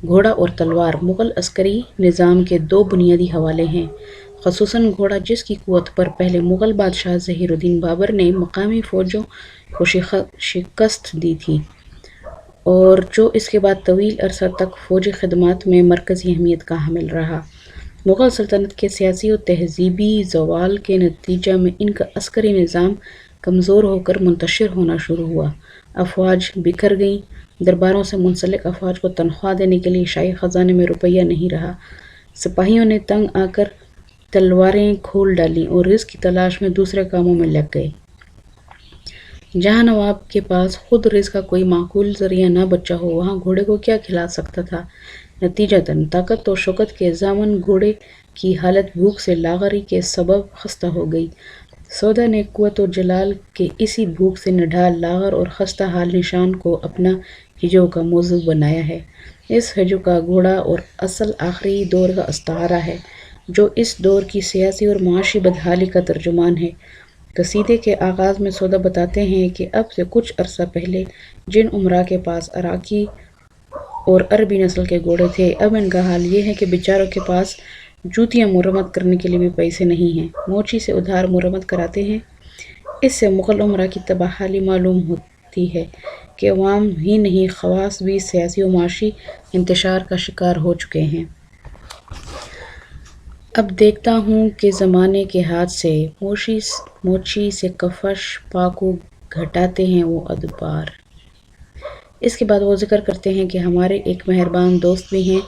S3: گھوڑا اور تلوار مغل عسکری نظام کے دو بنیادی حوالے ہیں، خصوصاً گھوڑا جس کی قوت پر پہلے مغل بادشاہ ظہیر الدین بابر نے مقامی فوجوں کو شکست دی تھی اور جو اس کے بعد طویل عرصہ تک فوجی خدمات میں مرکزی اہمیت کا حامل رہا. مغل سلطنت کے سیاسی و تہذیبی زوال کے نتیجہ میں ان کا عسکری نظام کمزور ہو کر منتشر ہونا شروع ہوا. افواج بکھر گئیں، درباروں سے منسلک افواج کو تنخواہ دینے کے لیے شاہی خزانے میں روپیہ نہیں رہا، سپاہیوں نے تنگ آ کر تلواریں کھول ڈالیں اور رزق کی تلاش میں دوسرے کاموں میں لگ گئے. جہاں نواب کے پاس خود رزق کا کوئی معقول ذریعہ نہ بچا ہو، وہاں گھوڑے کو کیا کھلا سکتا تھا؟ نتیجتاً طاقت و شوکت کے ضامن گھوڑے کی حالت بھوک سے لاغری کے سبب خستہ ہو گئی. سودا نے قوت و جلال کے اسی بھوک سے نڈھال، لاغر اور خستہ حال نشان کو اپنا ہجو کا موضوع بنایا ہے. اس ہجو کا گھوڑا اور اصل آخری دور کا استعارہ ہے جو اس دور کی سیاسی اور معاشی بدحالی کا ترجمان ہے. قصیدے کے آغاز میں سودا بتاتے ہیں کہ اب سے کچھ عرصہ پہلے جن امراء کے پاس عراقی اور عربی نسل کے گھوڑے تھے، اب ان کا حال یہ ہے کہ بیچاروں کے پاس جوتیاں مرمت کرنے کے لیے بھی پیسے نہیں ہیں، موچی سے ادھار مرمت کراتے ہیں. اس سے مغل امراء کی تباہی معلوم ہوتی ہے کہ عوام ہی نہیں خواص بھی سیاسی و معاشی انتشار کا شکار ہو چکے ہیں. اب دیکھتا ہوں کہ زمانے کے ہاتھ سے موچی سے کفش پاکو گھٹاتے ہیں وہ ادبار. اس کے بعد وہ ذکر کرتے ہیں کہ ہمارے ایک مہربان دوست بھی ہیں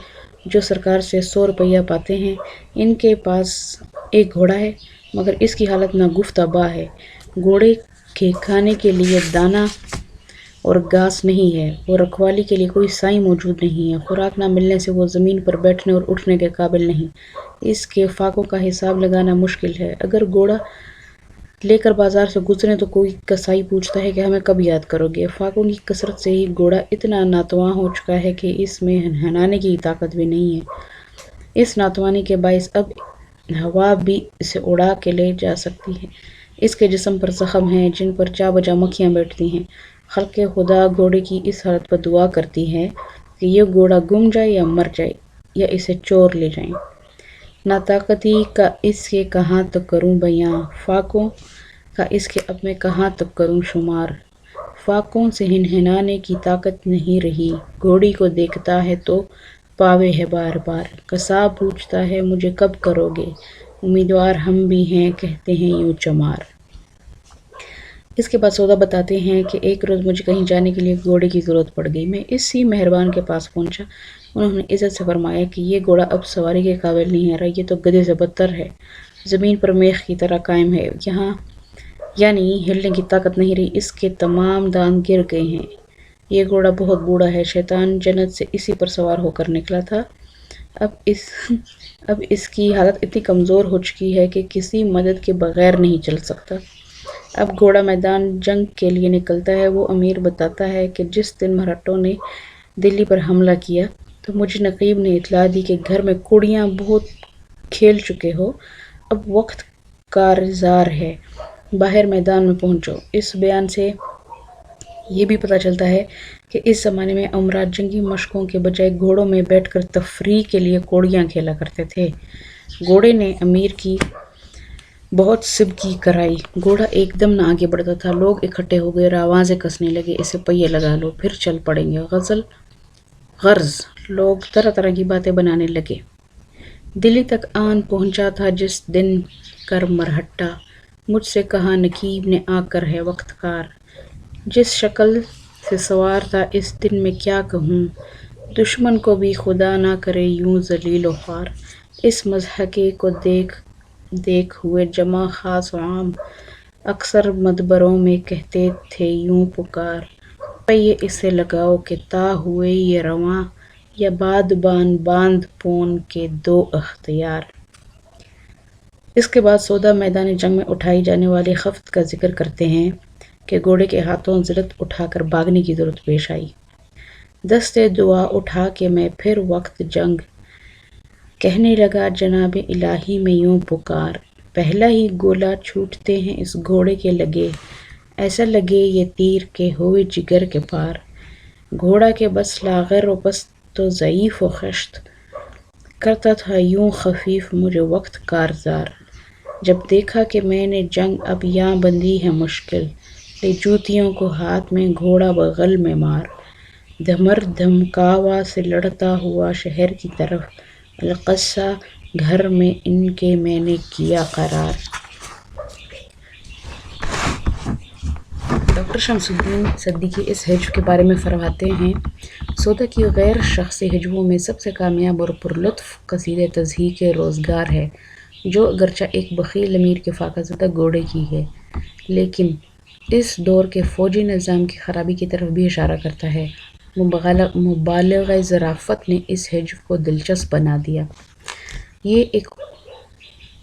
S3: جو سرکار سے 100 روپیہ پاتے ہیں. ان کے پاس ایک گھوڑا ہے مگر اس کی حالت ناگفتہ با ہے. گھوڑے کے کھانے کے لیے دانہ اور گھاس نہیں ہے، وہ رکھوالی کے لیے کوئی سائیں موجود نہیں ہے، خوراک نہ ملنے سے وہ زمین پر بیٹھنے اور اٹھنے کے قابل نہیں. اس کے فاقوں کا حساب لگانا مشکل ہے. اگر گھوڑا لے کر بازار سے گزریں تو کوئی کسائی پوچھتا ہے کہ ہمیں کب یاد کرو گے. فاقوں کی کثرت سے ہی گھوڑا اتنا ناتواں ہو چکا ہے کہ اس میں ہنہانے کی طاقت بھی نہیں ہے. اس ناتوانی کے باعث اب ہوا بھی اسے اڑا کے لے جا سکتی ہے. اس کے جسم پر زخم ہیں جن پر جا بجا مکھیاں بیٹھتی ہیں. خلق خدا گھوڑے کی اس حالت پر دعا کرتی ہے کہ یہ گھوڑا گم جائے یا مر جائے یا اسے چور لے جائیں. ناطاقتی کا اس کے کہاں تک کروں بیاں، فاقوں کا اس کے اب میں کہاں تک کروں شمار. فاقوں سے ہنہنانے کی طاقت نہیں رہی، گھوڑی کو دیکھتا ہے تو پاوے ہے بار بار. قصاب پوچھتا ہے مجھے کب کرو گے، امیدوار ہم بھی ہیں کہتے ہیں یوں چمار. اس کے بعد سودا بتاتے ہیں کہ ایک روز مجھے کہیں جانے کے لیے گھوڑے کی ضرورت پڑ گئی. میں اسی مہربان کے پاس پہنچا. انہوں نے عزت سے فرمایا کہ یہ گھوڑا اب سواری کے قابل نہیں ہے، یہ تو گدھے سے بدتر ہے، زمین پر میخ کی طرح قائم ہے، یعنی ہلنے کی طاقت نہیں رہی، اس کے تمام دانت گر گئے ہیں. یہ گھوڑا بہت بوڑھا ہے، شیطان جنت سے اسی پر سوار ہو کر نکلا تھا. اب اس کی حالت اتنی کمزور ہو چکی ہے کہ کسی مدد کے بغیر نہیں چل سکتا. اب گھوڑا میدان جنگ کے لیے نکلتا ہے. وہ امیر بتاتا ہے کہ جس دن مراٹھوں نے دلی پر حملہ کیا تو مجھے نقیب نے اطلاع دی کہ گھر میں کڑیاں بہت کھیل چکے ہو، اب وقت کارزار ہے، باہر میدان میں پہنچو۔ اس بیان سے یہ بھی پتہ چلتا ہے کہ اس زمانے میں امراء جنگی مشقوں کے بجائے گھوڑوں میں بیٹھ کر تفریح کے لیے کوڑیاں کھیلا کرتے تھے۔ گھوڑے نے امیر کی بہت سبکی کرائی، گھوڑا ایک دم نہ آگے بڑھتا تھا۔ لوگ اکٹھے ہو گئے اور آوازیں کسنے لگے، اسے پہیے لگا لو، پھر چل پڑیں گے۔ غرض لوگ طرح طرح کی باتیں بنانے لگے۔ دلی تک آن پہنچا تھا جس دن کر مرہٹا، مجھ سے کہا نقیب نے آ کر ہے وقت کار، جس شکل سے سوار تھا اس دن میں کیا کہوں، دشمن کو بھی خدا نہ کرے یوں ذلیل و خوار، اس مضحکے کو دیکھ ہوئے جمع خاص و عام، اکثر مدبروں میں کہتے تھے یوں پکار، پہیے اسے لگاؤ کہ تا ہوئے یہ رواں، یا بادبان باندھ پون کے دو اختیار۔ اس کے بعد سودا میدان جنگ میں اٹھائی جانے والی خفت کا ذکر کرتے ہیں کہ گھوڑے کے ہاتھوں ذلت اٹھا کر بھاگنے کی ضرورت پیش آئی۔ دستے دعا اٹھا کے میں پھر وقت جنگ، کہنے لگا جناب الہی میں یوں پکار، پہلا ہی گولہ چھوٹتے ہیں اس گھوڑے کے لگے، ایسا لگے یہ تیر کے ہوئے جگر کے پار، گھوڑا کے بس لاغر و پست تو ضعیف و خشت، کرتا تھا یوں خفیف مجھے وقت کارزار، جب دیکھا کہ میں نے جنگ اب یاں بندی ہے مشکل، لے جوتیوں کو ہاتھ میں گھوڑا بغل میں مار، دھمر دھمکاوا سے لڑتا ہوا شہر کی طرف، القصہ گھر میں ان کے میں نے کیا قرار۔ ڈاکٹر شمس الدین صدیقی اس ہجو کے بارے میں فرماتے ہیں، سودا کی غیر شخصی ہجووں میں سب سے کامیاب اور پرلطف قصیدہ تضحیک روزگار ہے، جو اگرچہ ایک بخیل امیر کے فاقہ زدہ گھوڑے کی ہے، لیکن اس دور کے فوجی نظام کی خرابی کی طرف بھی اشارہ کرتا ہے۔ مبالغہ ظرافت نے اس ہجو کو دلچسپ بنا دیا۔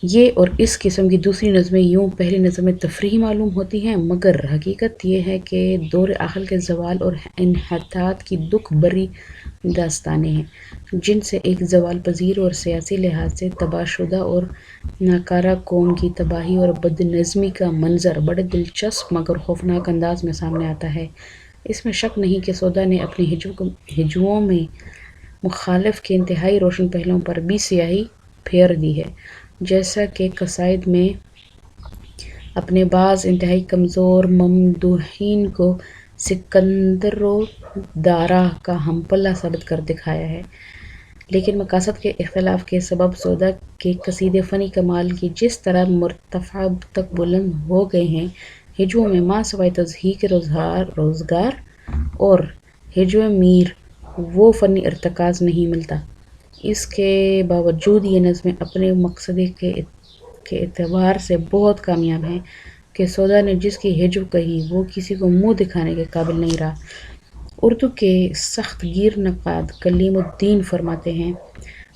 S3: یہ اور اس قسم کی دوسری نظمیں یوں پہلی نظم میں تفریحی معلوم ہوتی ہیں، مگر حقیقت یہ ہے کہ دور عقل کے زوال اور انحطاط کی دکھ بھری داستانیں ہیں، جن سے ایک زوال پذیر اور سیاسی لحاظ سے تباہ شدہ اور ناکارہ قوم کی تباہی اور بد نظمی کا منظر بڑے دلچسپ مگر خوفناک انداز میں سامنے آتا ہے۔ اس میں شک نہیں کہ سودا نے اپنی ہجوؤں میں مخالف کے انتہائی روشن پہلوؤں پر بھی سیاہی پھیر دی ہے، جیسا کہ قصائد میں اپنے بعض انتہائی کمزور ممدوحین کو سکندر و دارا کا ہم پلہ ثابت کر دکھایا ہے، لیکن مقاصد کے اختلاف کے سبب سودا کے قصیدے فنی کمال کی جس طرح مرتفع تک بلند ہو گئے ہیں، ہجوؤں میں ماں سوائے تضحیک روزگار اور ہجو میر وہ فنی ارتکاز نہیں ملتا۔ اس کے باوجود یہ نظمیں اپنے مقصدے کے اعتبار سے بہت کامیاب ہیں کہ سودا نے جس کی ہجو کہی وہ کسی کو منہ دکھانے کے قابل نہیں رہا۔ اردو کے سخت گیر نقاد کلیم الدین فرماتے ہیں،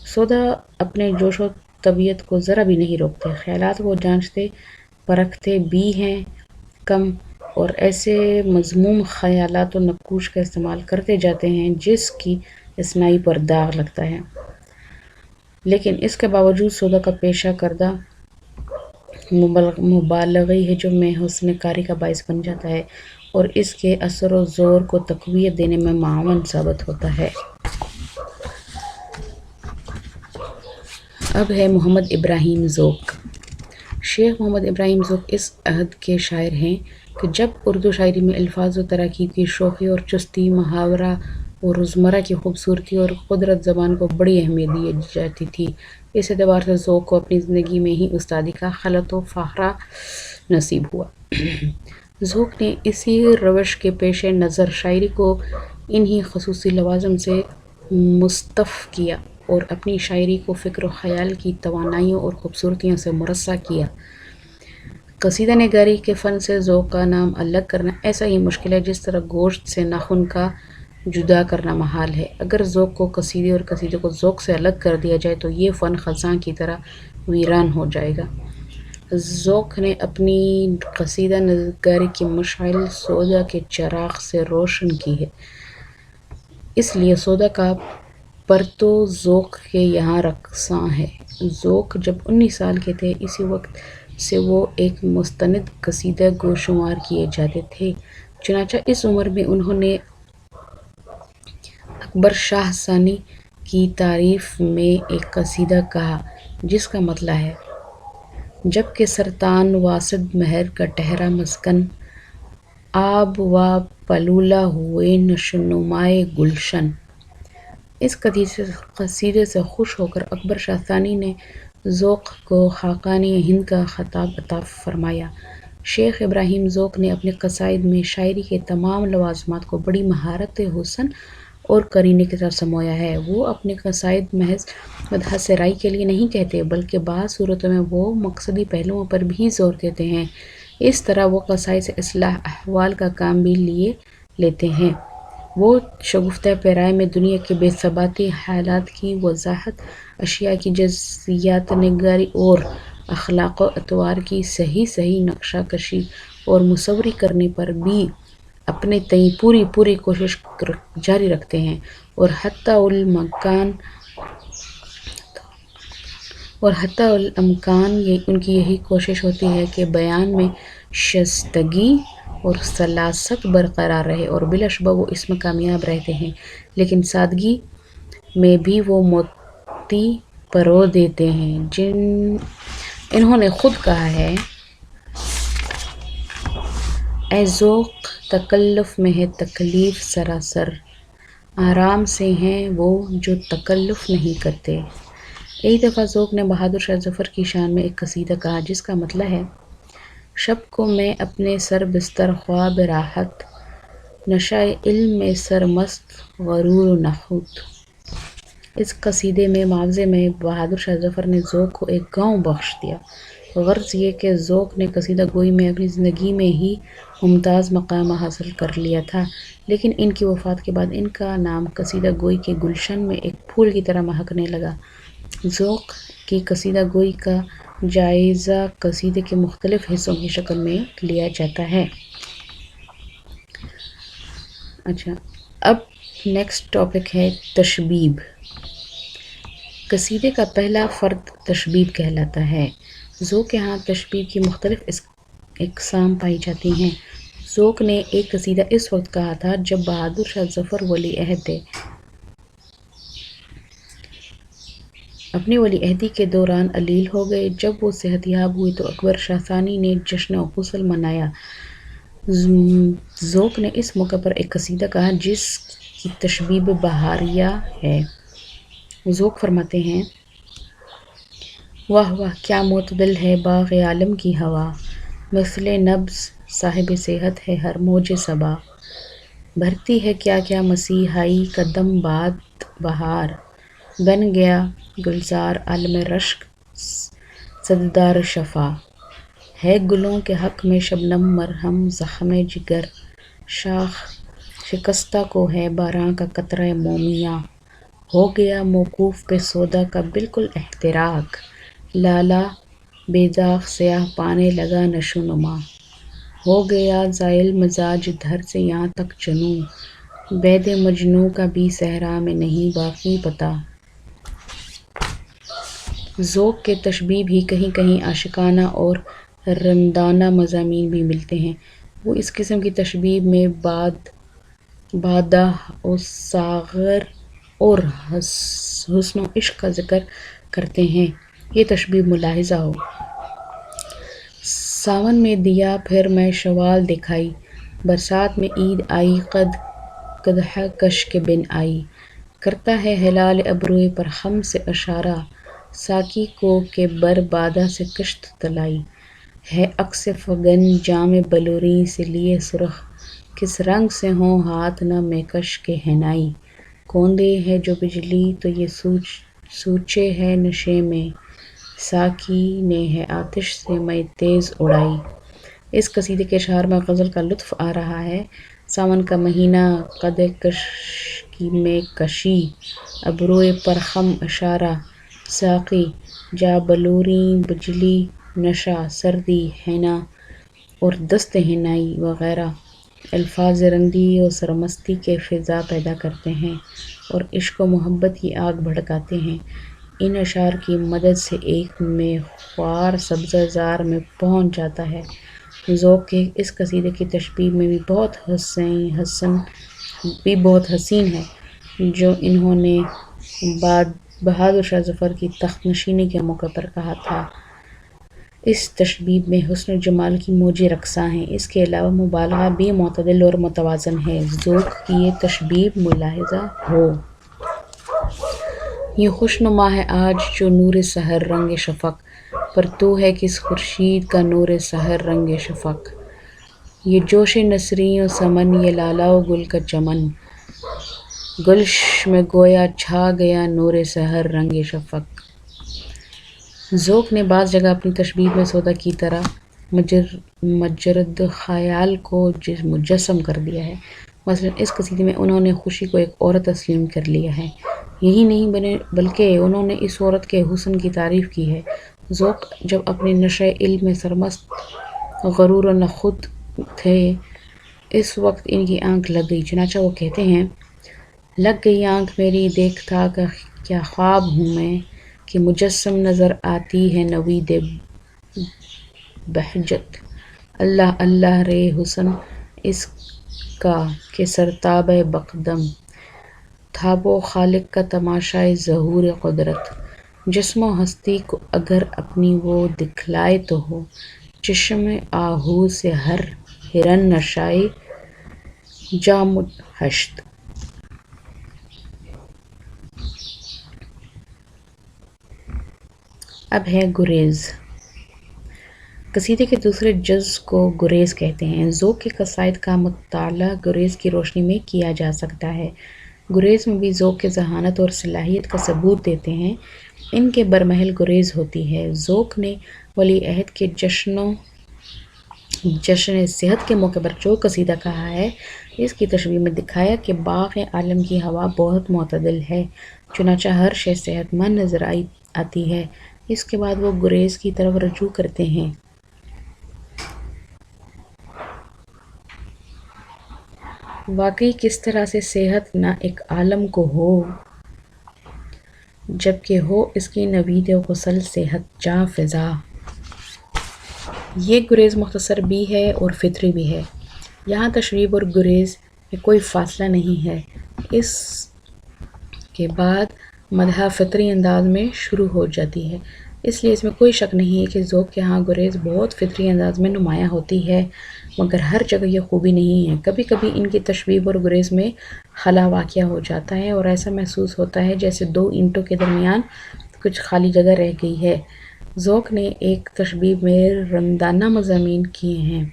S3: سودا اپنے جوش و طبیعت کو ذرا بھی نہیں روکتے، خیالات کو جانچتے پرکھتے بھی ہیں کم، اور ایسے مذموم خیالات و نقوش کا استعمال کرتے جاتے ہیں جس کی اثنائی پر داغ لگتا ہے، لیکن اس کے باوجود سودا کا پیشہ کردہ مبالغی ہجو میں حسن کاری کا باعث بن جاتا ہے اور اس کے اثر و زور کو تقویت دینے میں معاون ثابت ہوتا ہے۔ اب ہے محمد ابراہیم ذوق۔ شیخ محمد ابراہیم ذوق اس عہد کے شاعر ہیں کہ جب اردو شاعری میں الفاظ و تراکیب کی شوخی اور چستی، محاورہ اور روزمرہ کی خوبصورتی اور قدرت زبان کو بڑی اہمیت دی جاتی تھی، اس اعتبار سے ذوق کو اپنی زندگی میں ہی استادی کا خلط و فاخرہ نصیب ہوا۔ ذوق نے اسی روش کے پیش نظر شاعری کو انہی خصوصی لوازم سے مصطف کیا اور اپنی شاعری کو فکر و خیال کی توانائیوں اور خوبصورتیوں سے مرصع کیا۔ قصیدہ نگاری کے فن سے ذوق کا نام الگ کرنا ایسا ہی مشکل ہے جس طرح گوشت سے ناخن کا جدا کرنا محال ہے۔ اگر ذوق کو قصیدے اور قصیدے کو ذوق سے الگ کر دیا جائے تو یہ فن خزاں کی طرح ویران ہو جائے گا۔ ذوق نے اپنی قصیدہ نگاری کی مشعل سودا کے چراغ سے روشن کی ہے، اس لیے سودا کا پرتو ذوق کے یہاں رقصاں ہے۔ ذوق جب 19 سال کے تھے اسی وقت سے وہ ایک مستند قصیدہ گو شمار کیے جاتے تھے۔ چنانچہ اس عمر میں انہوں نے اکبر شاہ ثانی کی تعریف میں ایک قصیدہ کہا جس کا مطلب ہے: جب کہ سرطان واسد مہر کا ٹھہرا مسکن، آب و پلولہ ہوئے نشوونمائے گلشن۔ اس قصیدے سے خوش ہو کر اکبر شاہ ثانی نے ذوق کو خاقانی ہند کا خطاب عطا فرمایا۔ شیخ ابراہیم ذوق نے اپنے قصائد میں شاعری کے تمام لوازمات کو بڑی مہارت حسن اور کرینے کے ساتھ سمویا ہے۔ وہ اپنے قصائد محض مدح سرائی کے لیے نہیں کہتے، بلکہ بعض صورتوں میں وہ مقصدی پہلوؤں پر بھی زور دیتے ہیں۔ اس طرح وہ قصائد سے اصلاح احوال کا کام بھی لیتے ہیں۔ وہ شگفتہ پیرائے میں دنیا کے بے ثباتی حالات کی وضاحت، اشیاء کی جزیات نگاری اور اخلاق و اطوار کی صحیح نقشہ کشی اور مصوری کرنے پر بھی اپنے تئیں پوری کوشش جاری رکھتے ہیں، اور حتی الامکان ان کی یہی کوشش ہوتی ہے کہ بیان میں شائستگی اور سلاست برقرار رہے، اور بلا شبہ وہ اس میں کامیاب رہتے ہیں۔ لیکن سادگی میں بھی وہ موتی پرو دیتے ہیں۔ انہوں نے خود کہا ہے: اے ذوق تکلف میں ہے تکلیف سراسر، آرام سے ہیں وہ جو تکلف نہیں کرتے۔ ایک دفعہ ذوق نے بہادر شاہ ظفر کی شان میں ایک قصیدہ کہا جس کا مطلب ہے: شب کو میں اپنے سر بستر خواب راحت، نشہ علم میں سرمست غرور و نخوت۔ اس قصیدے میں معاوضے میں بہادر شاہ ظفر نے ذوق کو ایک گاؤں بخش دیا۔ غرض یہ کہ ذوق نے قصیدہ گوئی میں اپنی زندگی میں ہی ممتاز مقام حاصل کر لیا تھا، لیکن ان کی وفات کے بعد ان کا نام قصیدہ گوئی کے گلشن میں ایک پھول کی طرح مہکنے لگا۔ ذوق کی قصیدہ گوئی کا جائزہ قصیدے کے مختلف حصوں کی شکل میں لیا جاتا ہے۔ اب نیکسٹ ٹاپک ہے تشبیب۔ قصیدے کا پہلا فرد تشبیب کہلاتا ہے۔ ذوق کے ہاں تشبیب کی مختلف اقسام پائی جاتی ہیں۔ ذوق نے ایک قصیدہ اس وقت کہا تھا جب بہادر شاہ ظفر ولی عہد تھے۔ اپنی ولی عہدی کے دوران علیل ہو گئے۔ جب وہ صحت یاب ہوئے تو اکبر شاہ ثانی نے جشن غسل منایا۔ ذوق نے اس موقع پر ایک قصیدہ کہا جس کی تشبیب بہاریہ ہے۔ ذوق فرماتے ہیں: واہ واہ کیا معتدل ہے باغ عالم کی ہوا، مثل نبض صاحب صحت ہے ہر موج صبا، بھرتی ہے کیا کیا مسیحائی کا دم باد بہار، بن گیا گلزار عالم رشک زددار شفا، ہے گلوں کے حق میں شبنم مرہم زخم جگر، شاخ شکستہ کو ہے باراں کا قطرہ مومیاں، ہو گیا موقوف پہ سودا کا بالکل احتراق، لالا بے داغ سیاہ پانے لگا نشو نما، ہو گیا زائل مزاج دھر سے یہاں تک جنوں، بید مجنوں کا بھی صحرا میں نہیں باقی پتہ۔ ذوق کے تشبیب ہی کہیں کہیں عاشقانہ اور رندانہ مضامین بھی ملتے ہیں۔ وہ اس قسم کی تشبیب میں بادہ و ساغر اور حسن و عشق کا ذکر کرتے ہیں۔ یہ تشبیب ملاحظہ ہو: ساون میں دیا پھر میں شوال دکھائی، برسات میں عید آئی قدح کش کے بن آئی، کرتا ہے ہلال ابروئے پر خم سے اشارہ، ساقی کو کہ بر بادہ سے کشت تلائی، ہے عکس فگن جام بلوریں سے لیے سرخ، کس رنگ سے ہوں ہاتھ نہ مہکش کے حنائی، کوندے ہے جو بجلی تو یہ سوچے ہے نشے میں، ساقی نے ہے آتش سے مے تیز اڑائی۔ اس قصیدے کے اشعار میں غزل کا لطف آ رہا ہے۔ ساون کا مہینہ قدح کش میں کشی، ابروئے پر خم اشارہ، ساقی جا بلوریں بجلی نشہ، سردی حنا اور دست حنائی وغیرہ الفاظ رندی و سرمستی کے فضا پیدا کرتے ہیں اور عشق و محبت کی آگ بھڑکاتے ہیں۔ ان اشعار کی مدد سے ایک میں خوار سبزہ زار میں پہنچ جاتا ہے۔ ذوق کے اس قصیدے کی تشبیہ میں بھی بہت حسین ہے جو انہوں نے بہادر شاہ ظفر کی تخت نشینی کے موقع پر کہا تھا۔ اس تشبیہ میں حسن و جمال کی موجیں رقصاں ہیں، اس کے علاوہ مبالغہ بھی معتدل اور متوازن ہے۔ ذوق کی یہ تشبیہ ملاحظہ ہو۔ یہ خوش نما ہے آج جو نور سحر رنگ شفق، پر تو ہے کس خورشید کا نور سحر رنگ شفق۔ یہ جوش نسرین و سمن، یہ لالا و گل کا چمن، گلش میں گویا چھا گیا نور سحر رنگ شفق۔ ذوق نے بعض جگہ اپنی تشبیہ میں سودا کی طرح مجرد خیال کو مجسم کر دیا ہے۔ مثلا اس قصیدے میں انہوں نے خوشی کو ایک عورت تسلیم کر لیا ہے، یہی نہیں بلکہ انہوں نے اس عورت کے حسن کی تعریف کی ہے۔ ذوق جب اپنے نشہ علم میں سرمست غرور و نخوت تھے، اس وقت ان کی آنکھ لگ گئی، چنانچہ وہ کہتے ہیں: لگ گئی آنکھ میری دیکھتا کہ کیا خواب ہوں میں، کہ مجسم نظر آتی ہے نوید بہجت۔ اللہ اللہ رے حسن اس کا کہ سرتاب بقدم، تھا وہ خالق کا تماشائے ظہور قدرت۔ جسم و ہستی کو اگر اپنی وہ دکھلائے تو ہو، چشم آہو سے ہر ہرن نشائے جا مدہشت۔ اب ہے گریز۔ قصیدے کے دوسرے جز کو گریز کہتے ہیں۔ ذوق کے قصائد کا مطالعہ گریز کی روشنی میں کیا جا سکتا ہے۔ گریز میں بھی ذوق کے ذہانت اور صلاحیت کا ثبوت دیتے ہیں۔ ان کے برمحل گریز ہوتی ہے۔ ذوق نے ولی عہد کے جشن صحت کے موقع پر جو قصیدہ کہا ہے، اس کی تشبیہ میں دکھایا کہ باغ عالم کی ہوا بہت معتدل ہے، چنانچہ ہر شے صحت مند نظر آتی ہے۔ اس کے بعد وہ گریز کی طرف رجوع کرتے ہیں۔ واقعی کس طرح سے صحت نہ ایک عالم کو ہو، جبکہ ہو اس کی نوید غسل صحت جاں فضا۔ یہ گریز مختصر بھی ہے اور فطری بھی ہے۔ یہاں تشریب اور گریز میں کوئی فاصلہ نہیں ہے۔ اس کے بعد مدح فطری انداز میں شروع ہو جاتی ہے، اس لیے اس میں کوئی شک نہیں ہے کہ ذوق کے ہاں گریز بہت فطری انداز میں نمایاں ہوتی ہے، مگر ہر جگہ یہ خوبی نہیں ہے۔ کبھی کبھی ان کی تشبیہ اور گریز میں خلا واقع ہو جاتا ہے اور ایسا محسوس ہوتا ہے جیسے دو اینٹوں کے درمیان کچھ خالی جگہ رہ گئی ہے۔ ذوق نے ایک تشبیہ میں رندانہ مضامین کیے ہیں: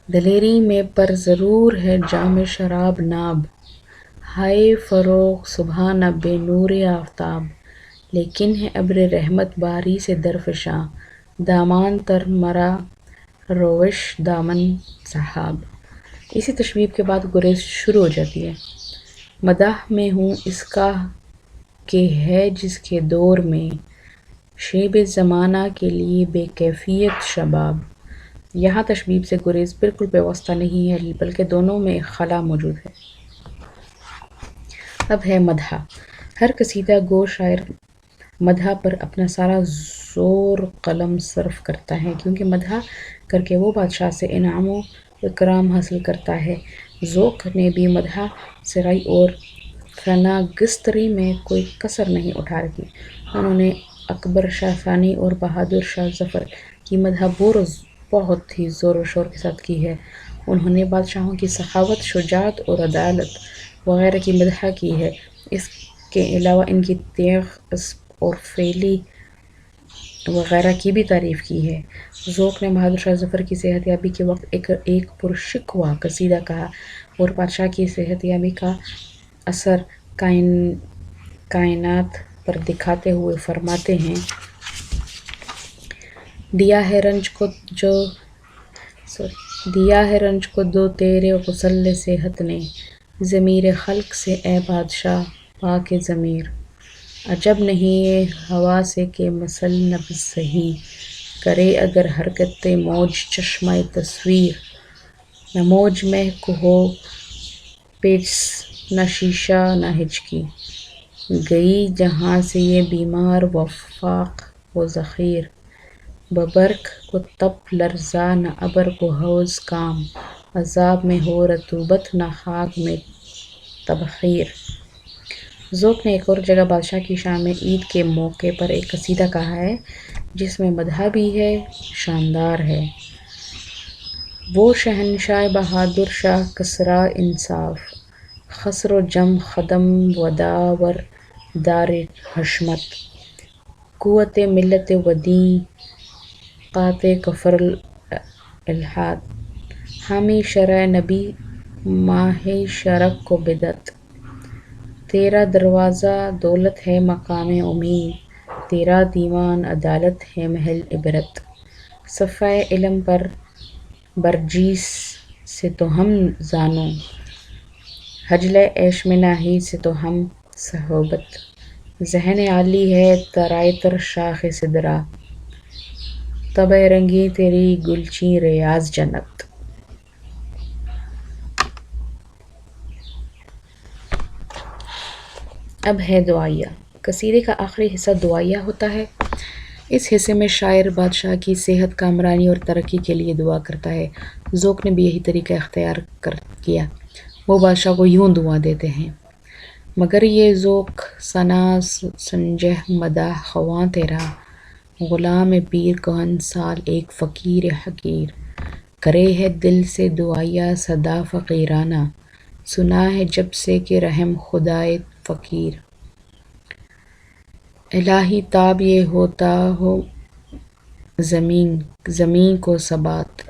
S3: دلیری میں پر ضرور ہے جام شراب ناب، ہائے فروغ صبح نہ بے نور آفتاب، لیکن ہے ابر رحمت باری سے درفشاں، دامان تر مرا روش دامن سحاب۔ اسی تشبیہ کے بعد گریز شروع ہو جاتی ہے: مدح میں ہوں اس کا کہ ہے جس کے دور میں، شیب زمانہ کے لیے بے کیفیت شباب۔ یہاں تشبیہ سے گریز بالکل پیوستہ نہیں ہے، بلکہ دونوں میں ایک خلا موجود ہے۔ اب ہے مدح۔ ہر قصیدہ گو شاعر مدح پر اپنا سارا زور قلم صرف کرتا ہے، کیونکہ مدح کر کے وہ بادشاہ سے انعام و اکرام حاصل کرتا ہے۔ ذوق نے بھی مدح سرائی اور ثناءگستری میں کوئی کسر نہیں اٹھا رکھی۔ انہوں نے اکبر شاہ ثانی اور بہادر شاہ ظفر کی مدح بہت ہی زور و شور کے ساتھ کی ہے۔ انہوں نے بادشاہوں کی سخاوت، شجاعت اور عدالت وغیرہ کی مدح کی ہے۔ اس کے علاوہ ان کی تیغ، اسپ اور فیلی وغیرہ کی بھی تعریف کی ہے۔ ذوق نے بہادر شاہ ظفر کی صحت یابی کے وقت ایک پرشکوہ قصیدہ کہا اور بادشاہ کی صحت یابی کا اثر کائنات پر دکھاتے ہوئے فرماتے ہیں: دیا ہے رنج کو دو تیرے غسل صحت نے، ضمیر خلق سے اے بادشاہ پاک ضمیر۔ عجب نہیں یہ ہوا سے کہ مسل نبض سہی، کرے اگر حرکت موج چشمہ تصویر۔ نہ موج مہ کو ہو نہ شیشہ نہ ہچکی، گئی جہاں سے یہ بیمار وفاق و ذخیر، ببرق کو تپ لرزا نہ ابر کو حوض کام، عذاب میں ہو رطوبت نہ خاک میں تبخیر۔ ذوق نے ایک اور جگہ بادشاہ کی شان میں عید کے موقع پر ایک قصیدہ کہا ہے جس میں مدح بھی ہے، شاندار ہے۔ وہ شہنشاہ بہادر شاہ کسریٰ انصاف، خسر و جم خدم وداور دار حشمت، قوت ملت ودیع قاطع کفر الحاد، حامی شرع نبی ماہ شرک و بدعت، تیرا دروازہ دولت ہے مقام امید، تیرا دیوان عدالت ہے محل عبرت، صفحہ علم پر برجیس سے تو ہم زانو، حجلہ عیش میں ناہی سے تو ہم صحبت، ذہن عالی ہے ترائے تر شاخ سدرا، طبع رنگی تیری گلچین ریاض جنت۔ اب ہے دعائیہ۔ قصیدے کا آخری حصہ دعائیہ ہوتا ہے۔ اس حصے میں شاعر بادشاہ کی صحت، کامرانی اور ترقی کے لیے دعا کرتا ہے۔ ذوق نے بھی یہی طریقہ اختیار کیا۔ وہ بادشاہ کو یوں دعا دیتے ہیں: مگر یہ ذوق ثنا سنجہ مدح خواں تیرا، غلام پیر کہن سال ایک فقیر حقیر، کرے ہے دل سے دعائیہ صدا فقیرانہ، سنا ہے جب سے کہ رحم خدائے فقیر، الہی تاب یہ ہوتا ہو زمین کو ثبات،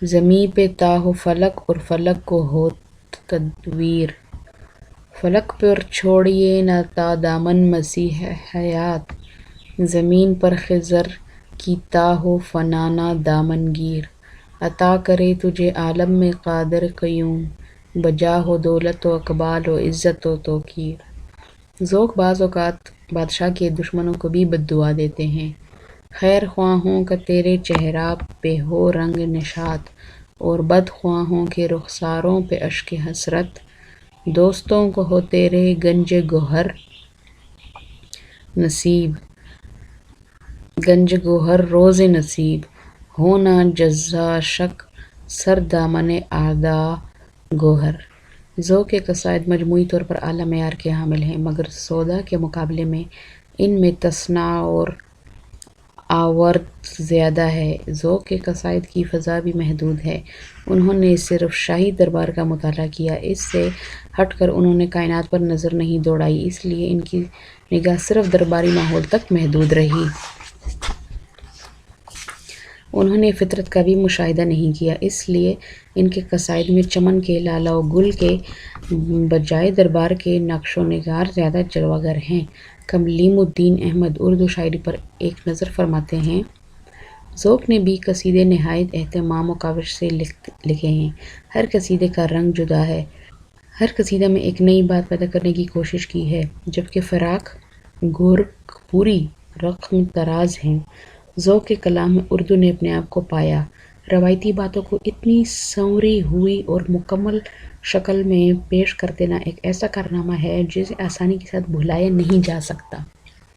S3: زمیں پہ تا ہو فلک اور فلک کو ہو تدویر، فلک پر چھوڑیے نہ تا دامن مسیح حیات، زمین پر خضر کی تا ہو فنا نہ دامن گیر، عطا کرے تجھے عالم میں قادر قیوم، بجا ہو دولت و اقبال و عزت و توقیر۔ ذوق بعض اوقات بادشاہ کے دشمنوں کو بھی بد دعا دیتے ہیں: خیر خواہوں کا تیرے چہرہ پہ ہو رنگ نشاط، اور بد خواہوں کے رخساروں پہ اشک حسرت، دوستوں کو ہو تیرے گنج گوہر نصیب، گنج گوہر روز نصیب، ہو نہ جزا شک سر دامن اعداء گوہر۔ ذوق کے قصائد مجموعی طور پر اعلیٰ معیار کے حامل ہیں، مگر سودا کے مقابلے میں ان میں تصنع اور آورت زیادہ ہے۔ ذوق کے قصائد کی فضا بھی محدود ہے۔ انہوں نے صرف شاہی دربار کا مطالعہ کیا، اس سے ہٹ کر انہوں نے کائنات پر نظر نہیں دوڑائی، اس لیے ان کی نگاہ صرف درباری ماحول تک محدود رہی۔ انہوں نے فطرت کا بھی مشاہدہ نہیں کیا، اس لیے ان کے قصائد میں چمن کے، لالا و گل کے بجائے دربار کے نقش و نگار زیادہ جلوہ گر ہیں۔ کملیم الدین احمد اردو شاعری پر ایک نظر فرماتے ہیں: ذوق نے بھی قصیدے نہایت اہتمام و کاوش سے لکھے ہیں۔ ہر قصیدے کا رنگ جدا ہے، ہر قصیدہ میں ایک نئی بات پیدا کرنے کی کوشش کی ہے، جبکہ فراق گورکھپوری رقم تراز ہیں۔ ذوق کے کلام میں اردو نے اپنے آپ کو پایا، روایتی باتوں کو اتنی سنوری ہوئی اور مکمل شکل میں پیش کر دینا ایک ایسا کارنامہ ہے جسے آسانی کے ساتھ بھلایا نہیں جا سکتا۔